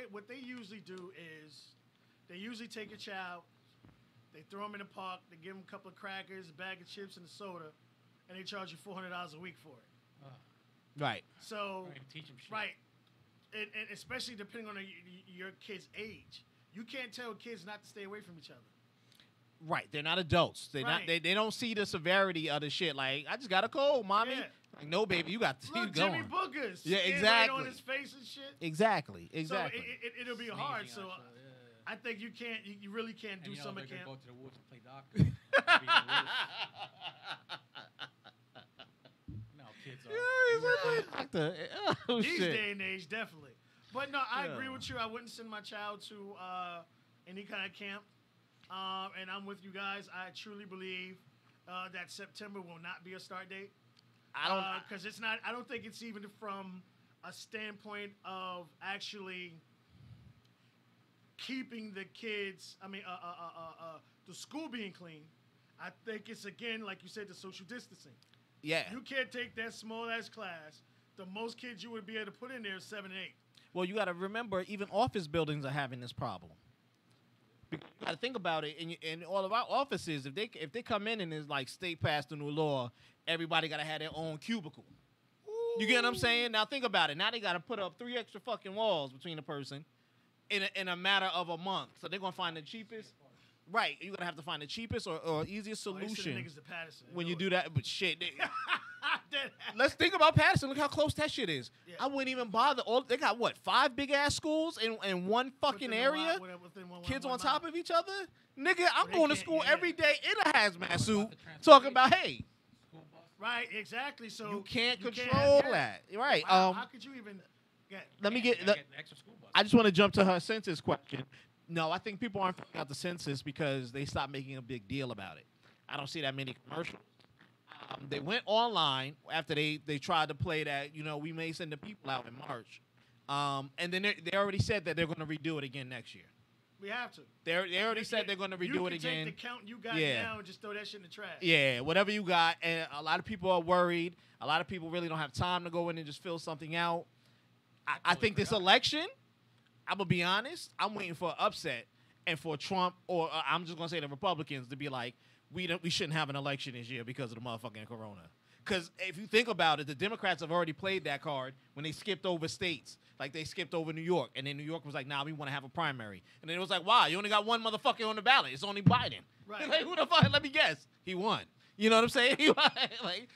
what they usually do is they usually take a child, they throw them in the park, they give them a couple of crackers, a bag of chips, and a soda, and they charge you $400 a week for it. Right. So, Right, teach 'em shit. right, and especially depending on your kid's age, you can't tell kids not to stay away from each other. Right. They're not adults. They're not. Right. They don't see the severity of the shit. Like, I just got a cold, mommy. Yeah. Like, no, baby, you got to keep Look, Jimmy going. Boogers. Yeah, skin right exactly. on his face and shit. Exactly. Exactly. So it'll be Sneezing hard. on So each other, yeah. I think you can't. You really can't do And, summer they're camp. gonna go to the woods and play doctor. Be in the woods. No, kids are. Oh, These shit. day and age, definitely. But no, I agree Yeah. with you. I wouldn't send my child to any kind of camp. And I'm with you guys. I truly believe that September will not be a start date. I don't. Because it's not. I don't think it's even from a standpoint of actually keeping the kids. I mean, the school being clean. I think it's again, like you said, the social distancing. Yeah. You can't take that small ass class. The most kids you would be able to put in there is 7 and 8. Well, you got to remember, even office buildings are having this problem. You got to think about it. In all of our offices, if they come in and it's like state passed a new law, everybody got to have their own cubicle. You get what I'm saying? Now think about it. Now they got to put up 3 extra fucking walls between the person in a matter of a month. So they're gonna find the cheapest. Right, you're gonna have to find the cheapest or easiest Oh, they send solution niggas to Patterson. when you do that. But shit, That- let's think about Patterson. Look how close that shit is. Yeah. I wouldn't even bother. They got what, 5 big ass schools in one fucking within a area? mile- within one Kids mile. on top of each other? Nigga, I'm they going to can't- school yeah. every day in a hazmat suit the transportation. talking about, hey, School bus. Right, exactly. So you can't have control that. Right. Wow, how could you even get? Let me You get. gotta get an extra school bus. I just want to jump to her census question. No, I think people aren't filling out the census because they stopped making a big deal about it. I don't see that many commercials. They went online after they tried to play that, we may send the people out in March. And then they already said that they're going to redo it again next year. We have to. They already said they're going to redo it again. You can take the count you got Yeah. now and just throw that shit in the trash. Yeah, whatever you got. And a lot of people are worried. A lot of people really don't have time to go in and just fill something out. I think this election, I'm going to be honest, I'm waiting for an upset and for Trump, or I'm just going to say the Republicans, to be like, we shouldn't have an election this year because of the motherfucking corona. Because if you think about it, the Democrats have already played that card when they skipped over states. Like, they skipped over New York. And then New York was like, nah, we want to have a primary. And then it was like, wow, you only got one motherfucker on the ballot. It's only Biden. Right. Like, who the fuck? Let me guess. He won. You know what I'm saying? He won. Like,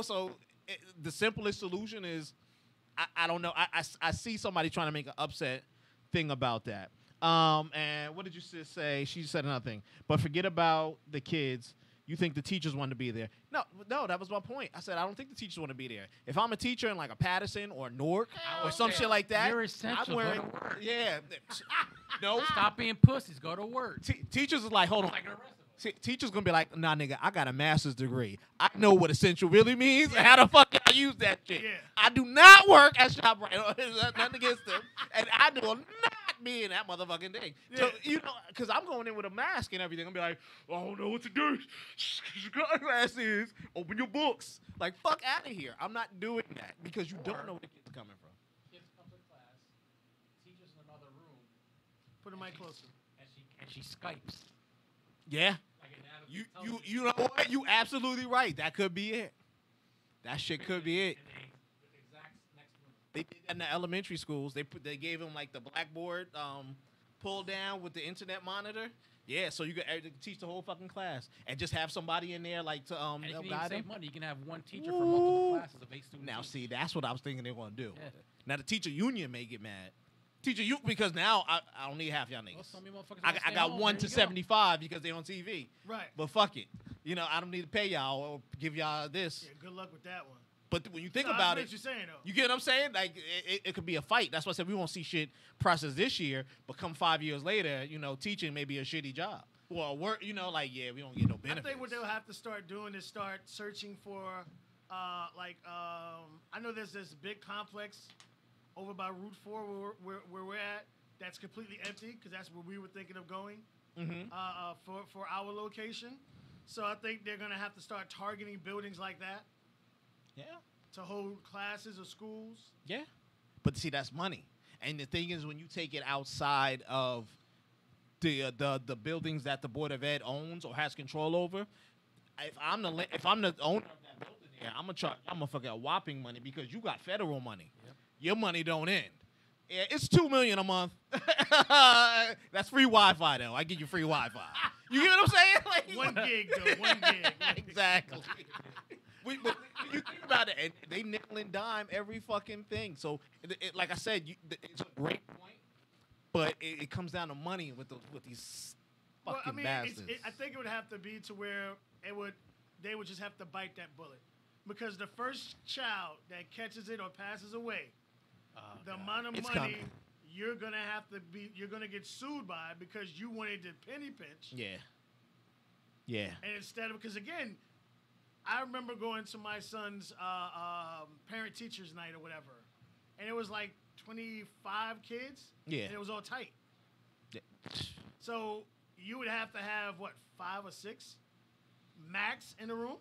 so the simplest solution is, I don't know. I see somebody trying to make an upset thing about that. And what did you say? She said another thing. But forget about the kids. You think the teachers want to be there? No, that was my point. I said I don't think the teachers want to be there. If I'm a teacher in like a Patterson or Newark or some shit like that, You're essential. I'm wearing. Go to work. Yeah, no. Stop being pussies. Go to work. Teachers is like, hold on. Like the rest of us. Teachers gonna be like, nah, nigga, I got a master's degree. I know what essential really means. And how the fuck can I use that shit? Yeah. I do not work at ShopRite. Nothing against them, and I do not be in that motherfucking thing. Yeah. So because I'm going in with a mask and everything, I'm be like, I don't know what to do. Glasses, open your books. Like, fuck out of here. I'm not doing that because you don't know where the kids are coming from. Kids come to class, teachers in another room, Put the mic closer. and she Skypes. Yeah. Like an adult You know what? You absolutely right. That could be it. That shit could be it. in the exact next room. They did that in the elementary schools. They gave them like the blackboard pull down with the internet monitor. Yeah, so you could teach the whole fucking class and just have somebody in there like to And if help you guide need to them. save money, you can have one teacher for multiple classes of 8 students. Now, each. see, that's what I was thinking they were gonna do. Yeah. Now the teacher union may get mad. Because now I don't need half y'all Well, niggas. some of you motherfuckers I gotta stay got home. 1 There to you go. 75 because they on TV. Right. But fuck it. I don't need to pay y'all or give y'all this. Yeah, good luck with that one. But when you think No, I about see it, what you're saying though. you get what I'm saying? Like it could be a fight. That's why I said we won't see shit process this year, but come 5 years later, teaching may be a shitty job. Well, work, we don't get no benefits. I think what they'll have to start doing is start searching for, I know there's this big complex over by Route 4 where we're at that's completely empty because that's where we were thinking of going for our location. So I think they're going to have to start targeting buildings like that Yeah. to hold classes or schools. Yeah. But see, that's money. And the thing is, when you take it outside of the buildings that the Board of Ed owns or has control over, if I'm the owner of that building there, I'm gonna fucking a whopping money because you got federal money. Yep. Your money don't end. Yeah, it's $2 million a month. That's free Wi-Fi though. I give you free Wi-Fi. You get what I'm saying? Like, 1 gig though, 1 gig. Exactly. But you think about it, and they nickel and dime every fucking thing. So, like I said, it's a great point, but it comes down to money with these fucking bastards. I think it would have to be to where they would just have to bite that bullet, because the first child that catches it or passes away, the amount of It's money coming. you're gonna get sued by because you wanted to penny pinch. Yeah. Yeah. And instead of, because again, I remember going to my son's parent teachers night or whatever, and it was like 25 kids. Yeah. And it was all tight. Yeah. So you would have to have what, 5 or 6 max in the room.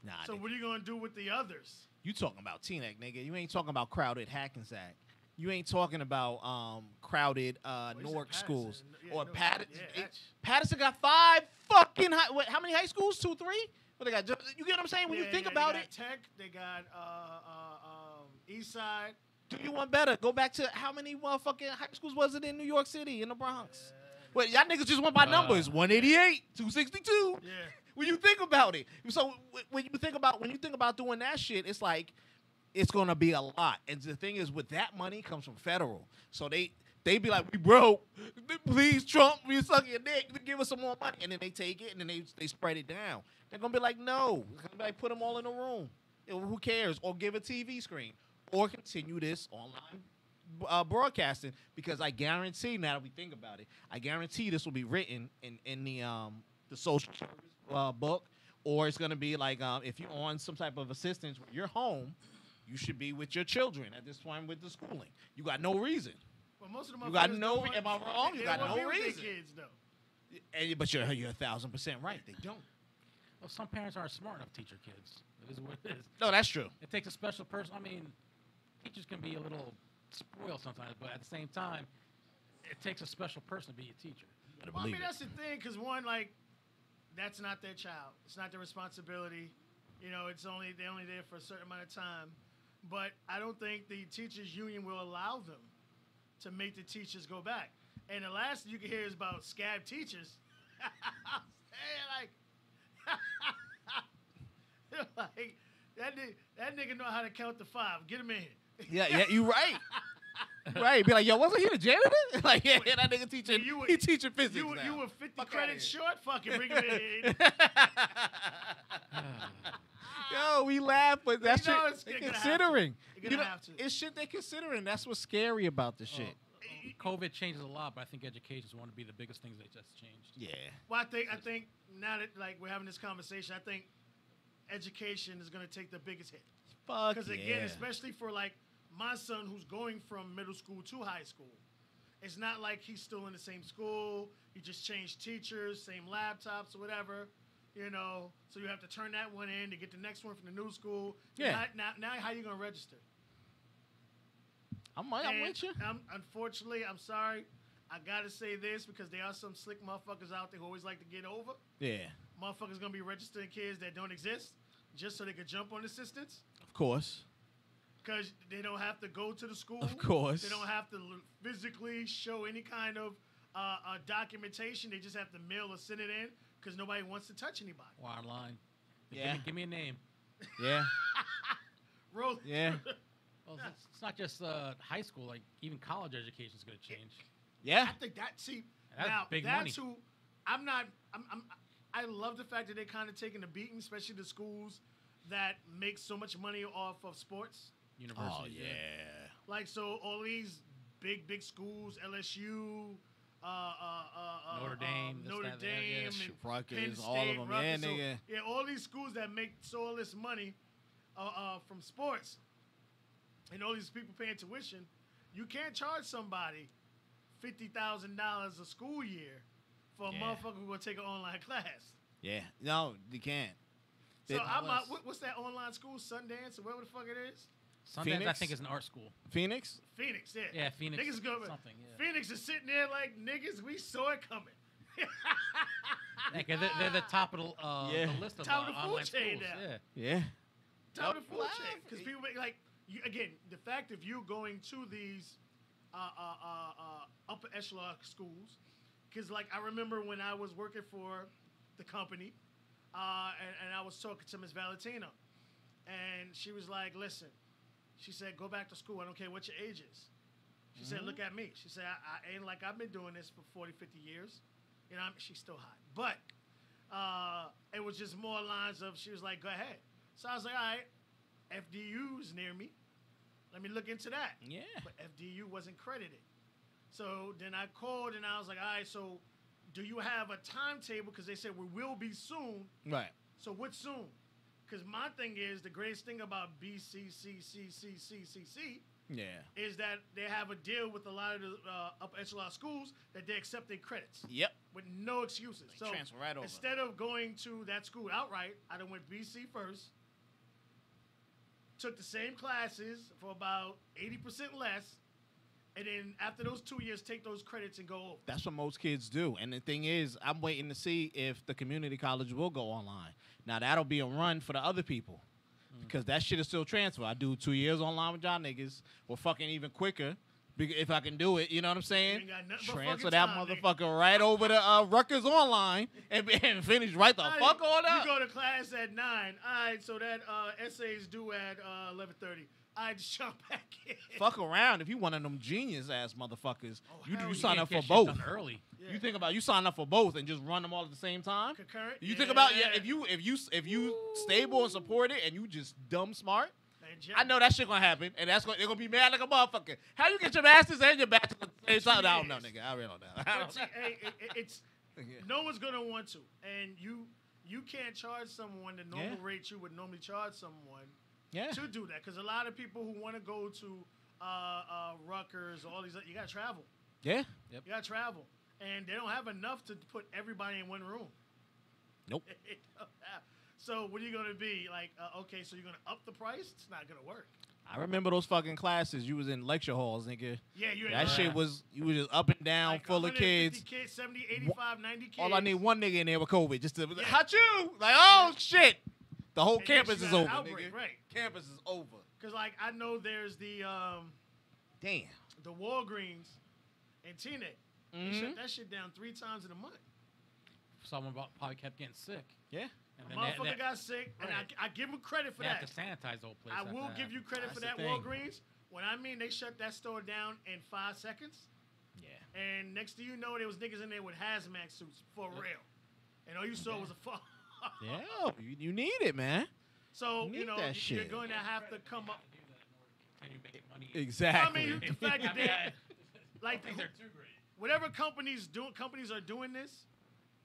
Nah. So what are you gonna do with the others? You talking about Teaneck, nigga. You ain't talking about crowded Hackensack. You ain't talking about crowded you said Newark Patterson. schools. Yeah, Or no, Patterson. yeah, that's- Patterson got 5 fucking how many high schools? 2, 3? What they got? You get what I'm saying? When you think about they it, got Tech, they got East Side. do you want better? Go back to how many motherfucking high schools was it in New York City, in the Bronx? Well, y'all niggas just went by numbers. 188, 262. Yeah. When you think about it. So when you think about doing that shit, it's like it's gonna be a lot. And the thing is, with that money comes from federal. So they be like, we broke. Please, Trump, we suck your dick. Give us some more money. And then they take it and then they spread it down. They're gonna be like, no. It's gonna be like, put them all in a room. Who cares? Or give a TV screen. Or continue this online broadcasting, because I guarantee, now that we think about it, I guarantee this will be written in the social service book, or it's gonna be like if you're on some type of assistance when you're home, you should be with your children at this point with the schooling. You got no reason. Well, most of them You got motherfuckers no don't want- am I wrong? You they got don't no want to be with reason. their kids though. But you're 1,000% right. They don't. Well, some parents aren't smart enough to teach their kids. It is what it is. No, that's true. It takes a special person. I mean, teachers can be a little spoiled sometimes, but at the same time, it takes a special person to be a teacher. Well, I mean, that's the thing, because one, like, that's not their child. It's not their responsibility. They're only there for a certain amount of time. But I don't think the teachers union will allow them to make the teachers go back. And the last you can hear is about scab teachers. like that nigga know how to count to 5. Get him in here. Yeah, you right. Right, be like, yo, wasn't he the janitor? Like, yeah, that nigga teaching. He teaching physics. You now. were 50 Fuck outta credits here. short. Fucking bring him in. Yo, we laugh, but that's know shit it's they gonna have to. considering. You're gonna have to. It's shit they considering. That's what's scary about the shit. COVID changes a lot, but I think education is one of the biggest things that just changed. Yeah. Well, I think now that like we're having this conversation, I think education is going to take the biggest hit. Fuck Because yeah. again, especially for like my son who's going from middle school to high school, it's not like he's still in the same school. He just changed teachers, same laptops or whatever, you know. So you have to turn that one in to get the next one from the new school. Yeah. Now how you going to register? I'm And with you. Unfortunately, I'm sorry. I got to say this because there are some slick motherfuckers out there who always like to get over. Yeah. Motherfuckers going to be registering kids that don't exist just so they could jump on assistance. Of course. Because they don't have to go to the school. Of course. They don't have to physically show any kind of documentation. They just have to mail or send it in because nobody wants to touch anybody. Or online. Yeah. Give me a name. Yeah. Roll. Yeah. Well, it's not just high school. Like even college education is going to change. I Yeah. think that, see, That's now big that's money. who, I love the fact that they're kind of taking a beating, especially the schools that make so much money off of sports. Universities. Oh yeah. Like, so all these big schools, LSU, Notre Dame, this, Notre that, that, yeah. Dame, and Rutgers, Penn all of State, them. Rutgers. Yeah, So, nigga. yeah, all these schools that make all this money from sports, and all these people paying tuition, you can't charge somebody $50,000 a school year for a Yeah. motherfucker who will take an online class. Yeah. No, you can't. So It- I'm out. What's that online school? Sundance or whatever the fuck it is? Sundance, I Phoenix? think, is an art school. Phoenix? Phoenix, yeah. Yeah, Phoenix Niggas go, something, yeah. Phoenix is sitting there like, niggas, we saw it coming. Like, they're the top of Yeah. the list of Top of the food online chain schools. now. Yeah. Yeah. Top of the food Laugh. chain. Because people, like, again, the fact of you going to these upper echelon schools, because, like, I remember when I was working for the company, and I was talking to Ms. Valentino, and she was like, listen, she said, go back to school. I don't care what your age is. She said, look at me. She said, I ain't like I've been doing this for 40, 50 years. You know, she's still hot. But it was just more lines of, she was like, go ahead. So I was like, all right, FDU's near me. Let me look into that. Yeah. But FDU wasn't credited. So then I called and I was like, all right, so do you have a timetable? Because they said we will be soon. Right. So what's soon? Because my thing is, the greatest thing about BCCCCCCC Yeah. is that they have a deal with a lot of the upper echelon schools that they accept their credits Yep. with no excuses. So transfer right over. instead of going to that school outright, I done went BC first, took the same classes for about 80% less, and then after those 2 years, take those credits and go over. That's what most kids do. And the thing is, I'm waiting to see if the community college will go online. Now, that'll be a run for the other people. Because that shit is still transfer. I do 2 years online with y'all niggas. Or fucking even quicker. If I can do it, you know what I'm You saying? ain't got nothing but Transfer fucking that time, nigga. motherfucker right over to Rutgers online and finish right the Alright, fuck on up. You go to class at 9. All right, so that essay is due at 11:30. I just jump back in. Fuck around. If you one of them genius ass motherfuckers, Oh, you hell you yeah. sign You up can't for get shit both. done early. Yeah. You think about you sign up for both and just run them all at the same time. Concurrent? You think about Yeah. if you stable and support it and you just dumb smart. And I know that shit gonna happen, and they're gonna be mad like a motherfucker. How you get your masters and your bachelor's at the same time? I don't know, nigga. I really don't know. I But don't see, know. hey, it's no one's gonna want to, and you can't charge someone the normal Yeah. rate you would normally charge someone Yeah. to do that. Because a lot of people who want to go to Rutgers, all these, you gotta travel. Yeah. You gotta travel, and they don't have enough to put everybody in one room. Nope. So what are you gonna be like? Okay, so you're gonna up the price? It's not gonna work. I remember those fucking classes. You was in lecture halls, nigga. Yeah, you. That shit was you was just up and down, like full of 150 kids. 70, 85, 90 kids. All I need one nigga in there with COVID just to Yeah. hot you. Like, oh shit. The whole And campus next you is got over, an outbreak, nigga. right? Campus is over. Because like I know there's the Damn. Walgreens in Teaneck. They Mhm. shut that shit down 3 times in a month. Someone probably kept getting sick. Yeah. A And then motherfucker got sick, and Right. I give him credit for they that. have to sanitize the whole place. I after will that. give you credit for That's that the thing. Walgreens. When I mean they shut that store down in 5 seconds, Yeah. and next thing you know, there was niggas in there with hazmat suits for real, and all you saw was a Yeah, you need it, man. So, You need you know, that you're shit. going to have to come up. Continue making money. Exactly. I mean, the fact that they, like, they're too great. whatever companies are doing this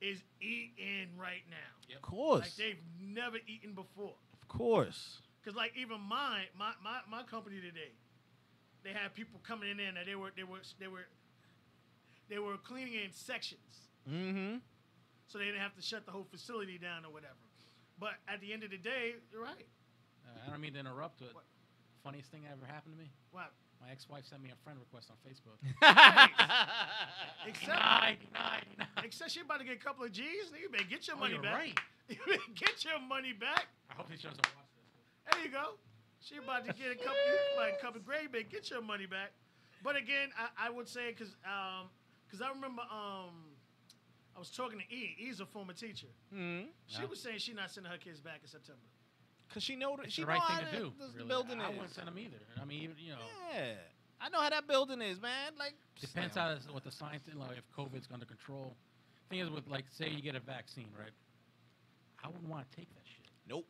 is eating right now. Of course. Like they've never eaten before. Of course. Cause like even my company today, they had people coming in there and they were cleaning in sections, Mm-hmm. so they didn't have to shut the whole facility down or whatever. But at the end of the day, you're right. I don't mean to interrupt, but What? funniest thing that ever happened to me. Wow. My ex-wife sent me a friend request on Facebook. Except, except she about to get a couple of G's. You better get your money you're back. right. You better get your money back. I hope she doesn't watch this. There you go. She about to get a couple of grade, but get your money back. But again, I would say because I remember I was talking to E. E's a former teacher. Mm-hmm. She was saying she's not sending her kids back in September. Cause she know that It's she the right know thing how to do. the Really. building I is. wouldn't send them either. I mean, even, Yeah, I know how that building is, man. Like depends damn. how what the science, like if COVID's under control. Thing is, with like, say you get a vaccine, right? I wouldn't want to take that shit. Nope.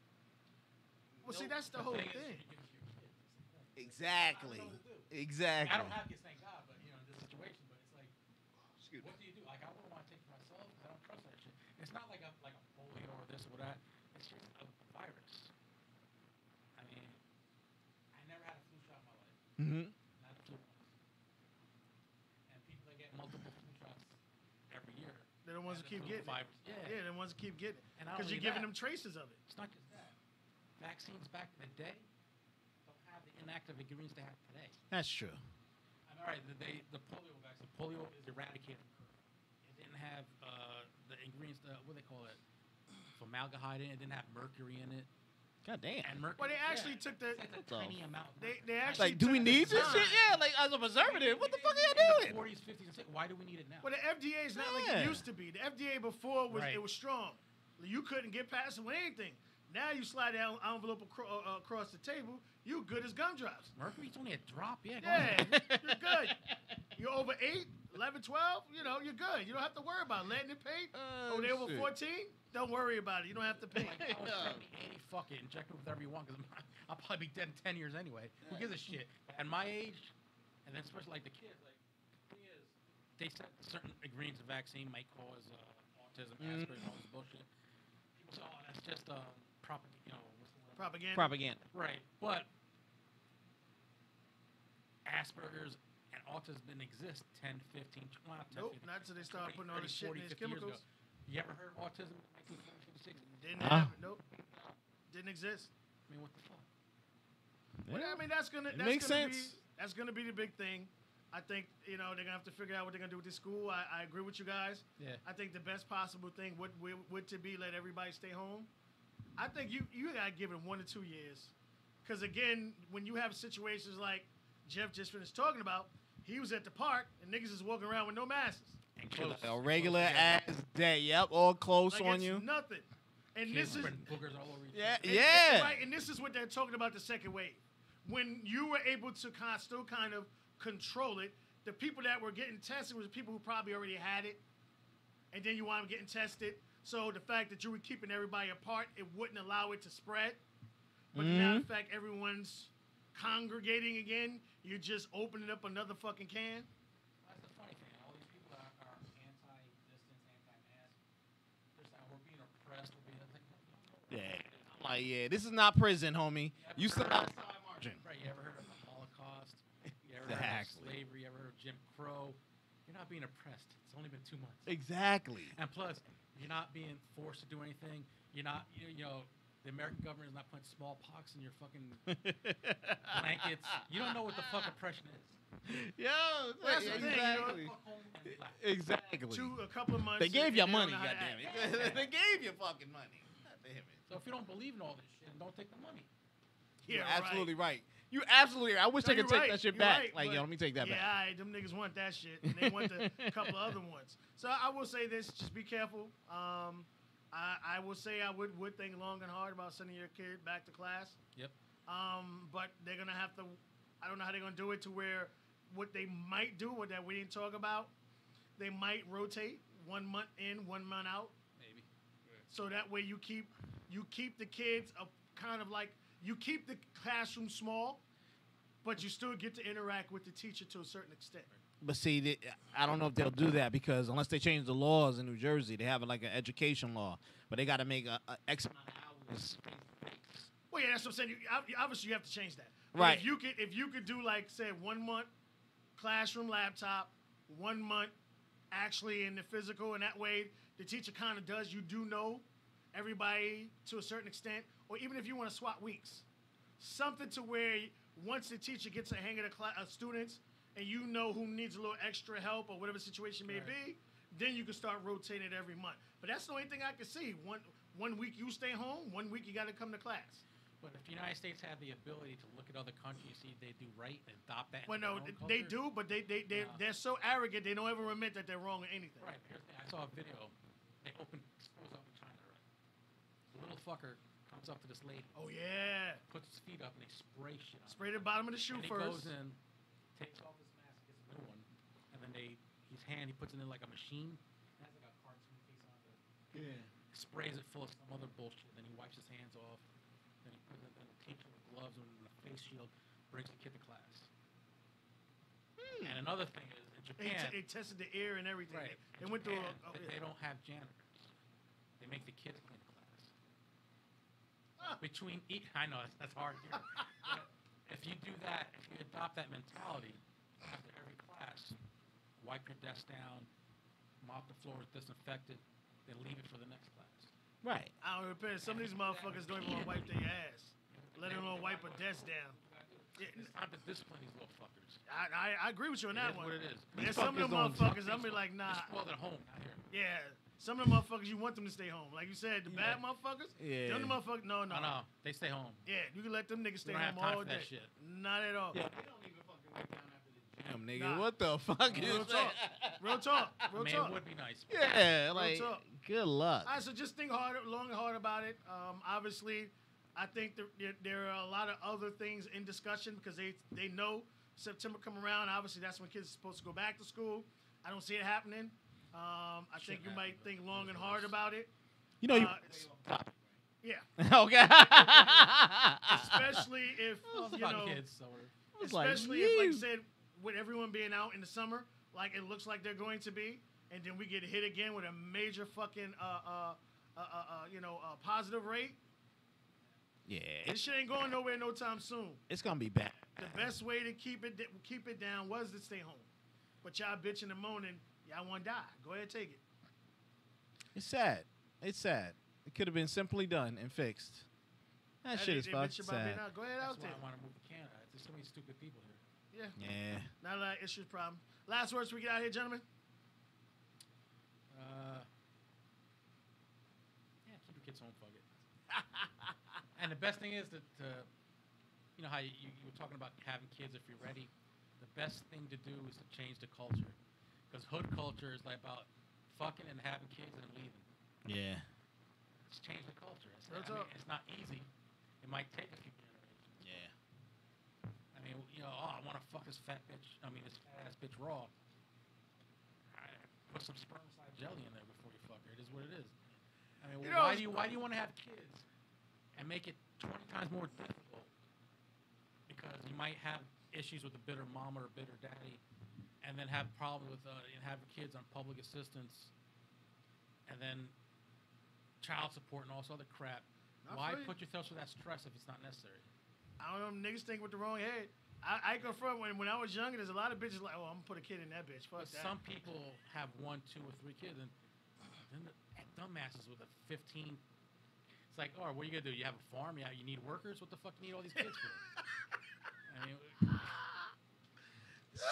Well, see, that's the whole thing is, thing. you give it to your kids. It's the thing. Exactly. I don't know what to do. Exactly. I don't have kids, thank God, but in this situation, but it's like, Excuse me. what do you do? Like, I wouldn't want to take it myself because I don't trust that shit. It's not like a polio or this or that. It's just a virus. I mean, I never had a flu shot in my life. Mm-hmm. Not a flu once. And people that get multiple flu shots every year. They're the ones who keep getting it. Yeah. Yeah, they're the ones who keep getting it. And not Because you're only giving that- them traces of it. It's not just that. Vaccines back in the day don't have the inactive ingredients they have today. That's true. I'm all right. The polio vaccine, polio is eradicated. It didn't have the ingredients, what do they call it? Formaldehyde in it. It didn't have mercury in it. God damn. And mercury. Well, they actually took the. It's a tiny amount. They actually Like, do we took the need this time. shit? Yeah, like as a preservative. What the fuck are In you the doing? 40s, 50s, and 60s. Why do we need it now? Well, the FDA is not like Yeah. it used to be. The FDA before was Right. it was strong. You couldn't get past it with anything. Now you slide that envelope across the table, you good as gumdrops. Mercury's only a drop. Yeah. Go Yeah, ahead. you're good. You're over 8, 11, 12, you know, you're good. You don't have to worry about letting it pay. Oh, They over shit. 14, don't worry about it. You don't have to pay. Like, oh, send me 80, fuck it, inject me with whatever you want, because I'll probably be dead in 10 years anyway. Who gives a shit? At my age, and then especially like the kids, like, the thing is, they said certain ingredients of vaccine might cause autism, Asperger's, all this bullshit. People say, oh, that's just what's the word? Propaganda. Propaganda. Right, but Asperger's and autism didn't exist 10, 15, 20, not 10, Nope, 15, not until they start 20, putting all 30, this shit in 40, these 50 years chemicals. ago. You ever heard of autism in 1956? Didn't Huh? happen. Nope. Didn't exist. I mean, what the fuck? Well, I mean, that's gonna makes be sense. that's gonna be the big thing. I think they're gonna have to figure out what they're gonna do with this school. I agree with you guys. Yeah. I think the best possible thing would to be let everybody stay home. I think you gotta give it 1 to 2 years, because again, when you have situations like Jeff just finished talking about, he was at the park and niggas is walking around with no masks. And close. A regular Close ass together. day. Yep, all close Like on it's you. nothing. And Kids this is spreading boogers all over each Yeah, other. yeah. right. And this is what they're talking about, the second wave. When you were able to still kind of control it, the people that were getting tested was people who probably already had it, and then you want them getting tested. So the fact that you were keeping everybody apart, it wouldn't allow it to spread. But now the fact everyone's congregating again, you're just opening up another fucking can. That's the funny thing. All these people that are anti-distance, anti-mask, they're saying we're being oppressed. We're being Yeah. I'm like, yeah, this is not prison, homie. You still outside marching. Right? You ever heard of the Holocaust? You ever heard Exactly. of slavery? You ever heard of Jim Crow? You're not being oppressed. It's only been 2 months. Exactly. And plus, you're not being forced to do anything. You're not, the American government is not putting smallpox in your fucking blankets. You don't know what the fuck oppression is. Yo, That's the thing, you know. exactly. Fuck home and black. Exactly. A couple of months. They gave and you they don't money, know how to goddammit. act. They gave you fucking money. God damn it. So if you don't believe in all this shit, don't take the money. Yeah, You're right. absolutely right. You absolutely right. I wish No, I could you're take that shit you're back. right, Like, but- yo, let me take that yeah, back. all right, them niggas want that shit, and they want the couple of other ones. So I will say this: just be careful. I will say I would think long and hard about sending your kid back to class. Yep. But they're gonna have to. I don't know how they're gonna do it to where what they might do, what that we didn't talk about. They might rotate 1 month in, 1 month out. Maybe. so that way you keep the kids kind of like you keep the classroom small, but you still get to interact with the teacher to a certain extent. But see, I don't know if they'll do that because unless they change the laws in New Jersey, they have like an education law, but they got to make a X amount of hours. Well, yeah, that's what I'm saying. Obviously, you have to change that. But Right. If you could do like say 1 month classroom laptop, 1 month actually in the physical, and that way the teacher kind of does. You do know everybody to a certain extent, or even if you want to swap weeks, something to where once the teacher gets a hang of the students, and you know who needs a little extra help or whatever situation may be, then you can start rotating it every month. But that's the only thing I can see. One week you stay home, 1 week you got to come to class. But if the United States had the ability to look at other countries, see if they do right and adopt that. Well, into no, their own they culture. do, but they're so arrogant they don't ever admit that they're wrong or anything. Right. Here's the thing. I saw a video. They opened schools up in China. Right. The little fucker comes up to this lady, Oh yeah, puts his feet up, and they spray shit on spray the bottom of the shoe and he first. goes in, takes off his mask, gets a new one, and then he puts it in like a machine. It has like a cartoon face on it. Yeah. Sprays it full of some other bullshit. Then he wipes his hands off. Then he puts it in the teacher with gloves and a face shield, brings the kid to class. And another thing is in Japan, They tested the air and everything. right? They in went through. Japan, they don't have janitors. They make the kids clean the class. Between I know that's hard here. But if you do that, if you adopt that mentality after every class, wipe your desk down, mop the floor, disinfect it, then leave it for the next class. Right. I don't repair. Some of these motherfuckers don't even want to wipe their ass. Let alone wipe a desk down. Yeah, It's time to discipline these little fuckers. I agree with you on It that is one. what it is. But there's some of them motherfuckers, I'm be like, nah. They're spoiled at home, not here. Yeah. Some of the motherfuckers, you want them to stay home. Like you said, the bad motherfuckers, Yeah. them the motherfuckers, no. No, they stay home. Yeah, you can let them niggas stay don't have home time all for day. that shit. Not at all. Yeah. They don't even fucking wait down after the gym, nigga. Nah. What the fuck Real is talk. that? Real talk. Real I mean, talk. it would be nice. Yeah, like, talk. good luck. All right, so just think hard, long and hard about it. Obviously, I think there are a lot of other things in discussion because they know September come around. Obviously, that's when kids are supposed to go back to school. I don't see it happening. I think you might think long and hard about it. You know, you. Yeah, Okay. especially if It's you about know, kids, so we're- especially if, like I said, with everyone being out in the summer, like it looks like they're going to be, and then we get hit again with a major fucking positive rate. Yeah, This shit ain't going nowhere no time soon. it's gonna be bad. The best way to keep it down was to stay home. But y'all bitching and moaning, y'all want to die. Go ahead, take it. It's sad. It's sad. It could have been simply done and fixed. That shit is They fucking bitch about being sad. out. Go ahead That's out why there. I want to move to Canada. There's so many stupid people here. Yeah. Yeah. Not a lot of issues, problem. Last words we get out here, gentlemen. Yeah, keep your kids home, fuck it. And the best thing is that, you know how you were talking about having kids if you're ready. The best thing to do is to change the culture, because hood culture is like about fucking and having kids and leaving. Yeah. It's change the culture. Real talk. It's not easy. It might take a few generations. Yeah. I mean, I want to fuck this fat bitch. I mean, this fat ass bitch raw. Put some spermicide jelly in there before you fuck her. It is what it is. I mean, why do you want to have kids and make it 20 times more difficult? Because you might have issues with a bitter mama or bitter daddy, and then have problems with having kids on public assistance, and then child support and all this other crap. I Why feel you. put yourself through that stress if it's not necessary? I don't know, niggas think with the wrong head. I confront when I was younger, there's a lot of bitches like, oh, I'm gonna put a kid in that bitch. Fuck But that. some people have 1, 2, or 3 kids, and then the dumbasses with a 15. It's like, oh, what are you gonna do? You have a farm? Yeah, you need workers? What the fuck do you need all these kids for? I mean,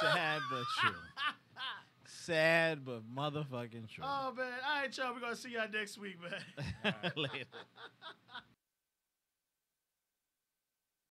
Sad but true. Sad but motherfucking true. Oh man, all right, y'all. We're gonna see y'all next week, man. Later.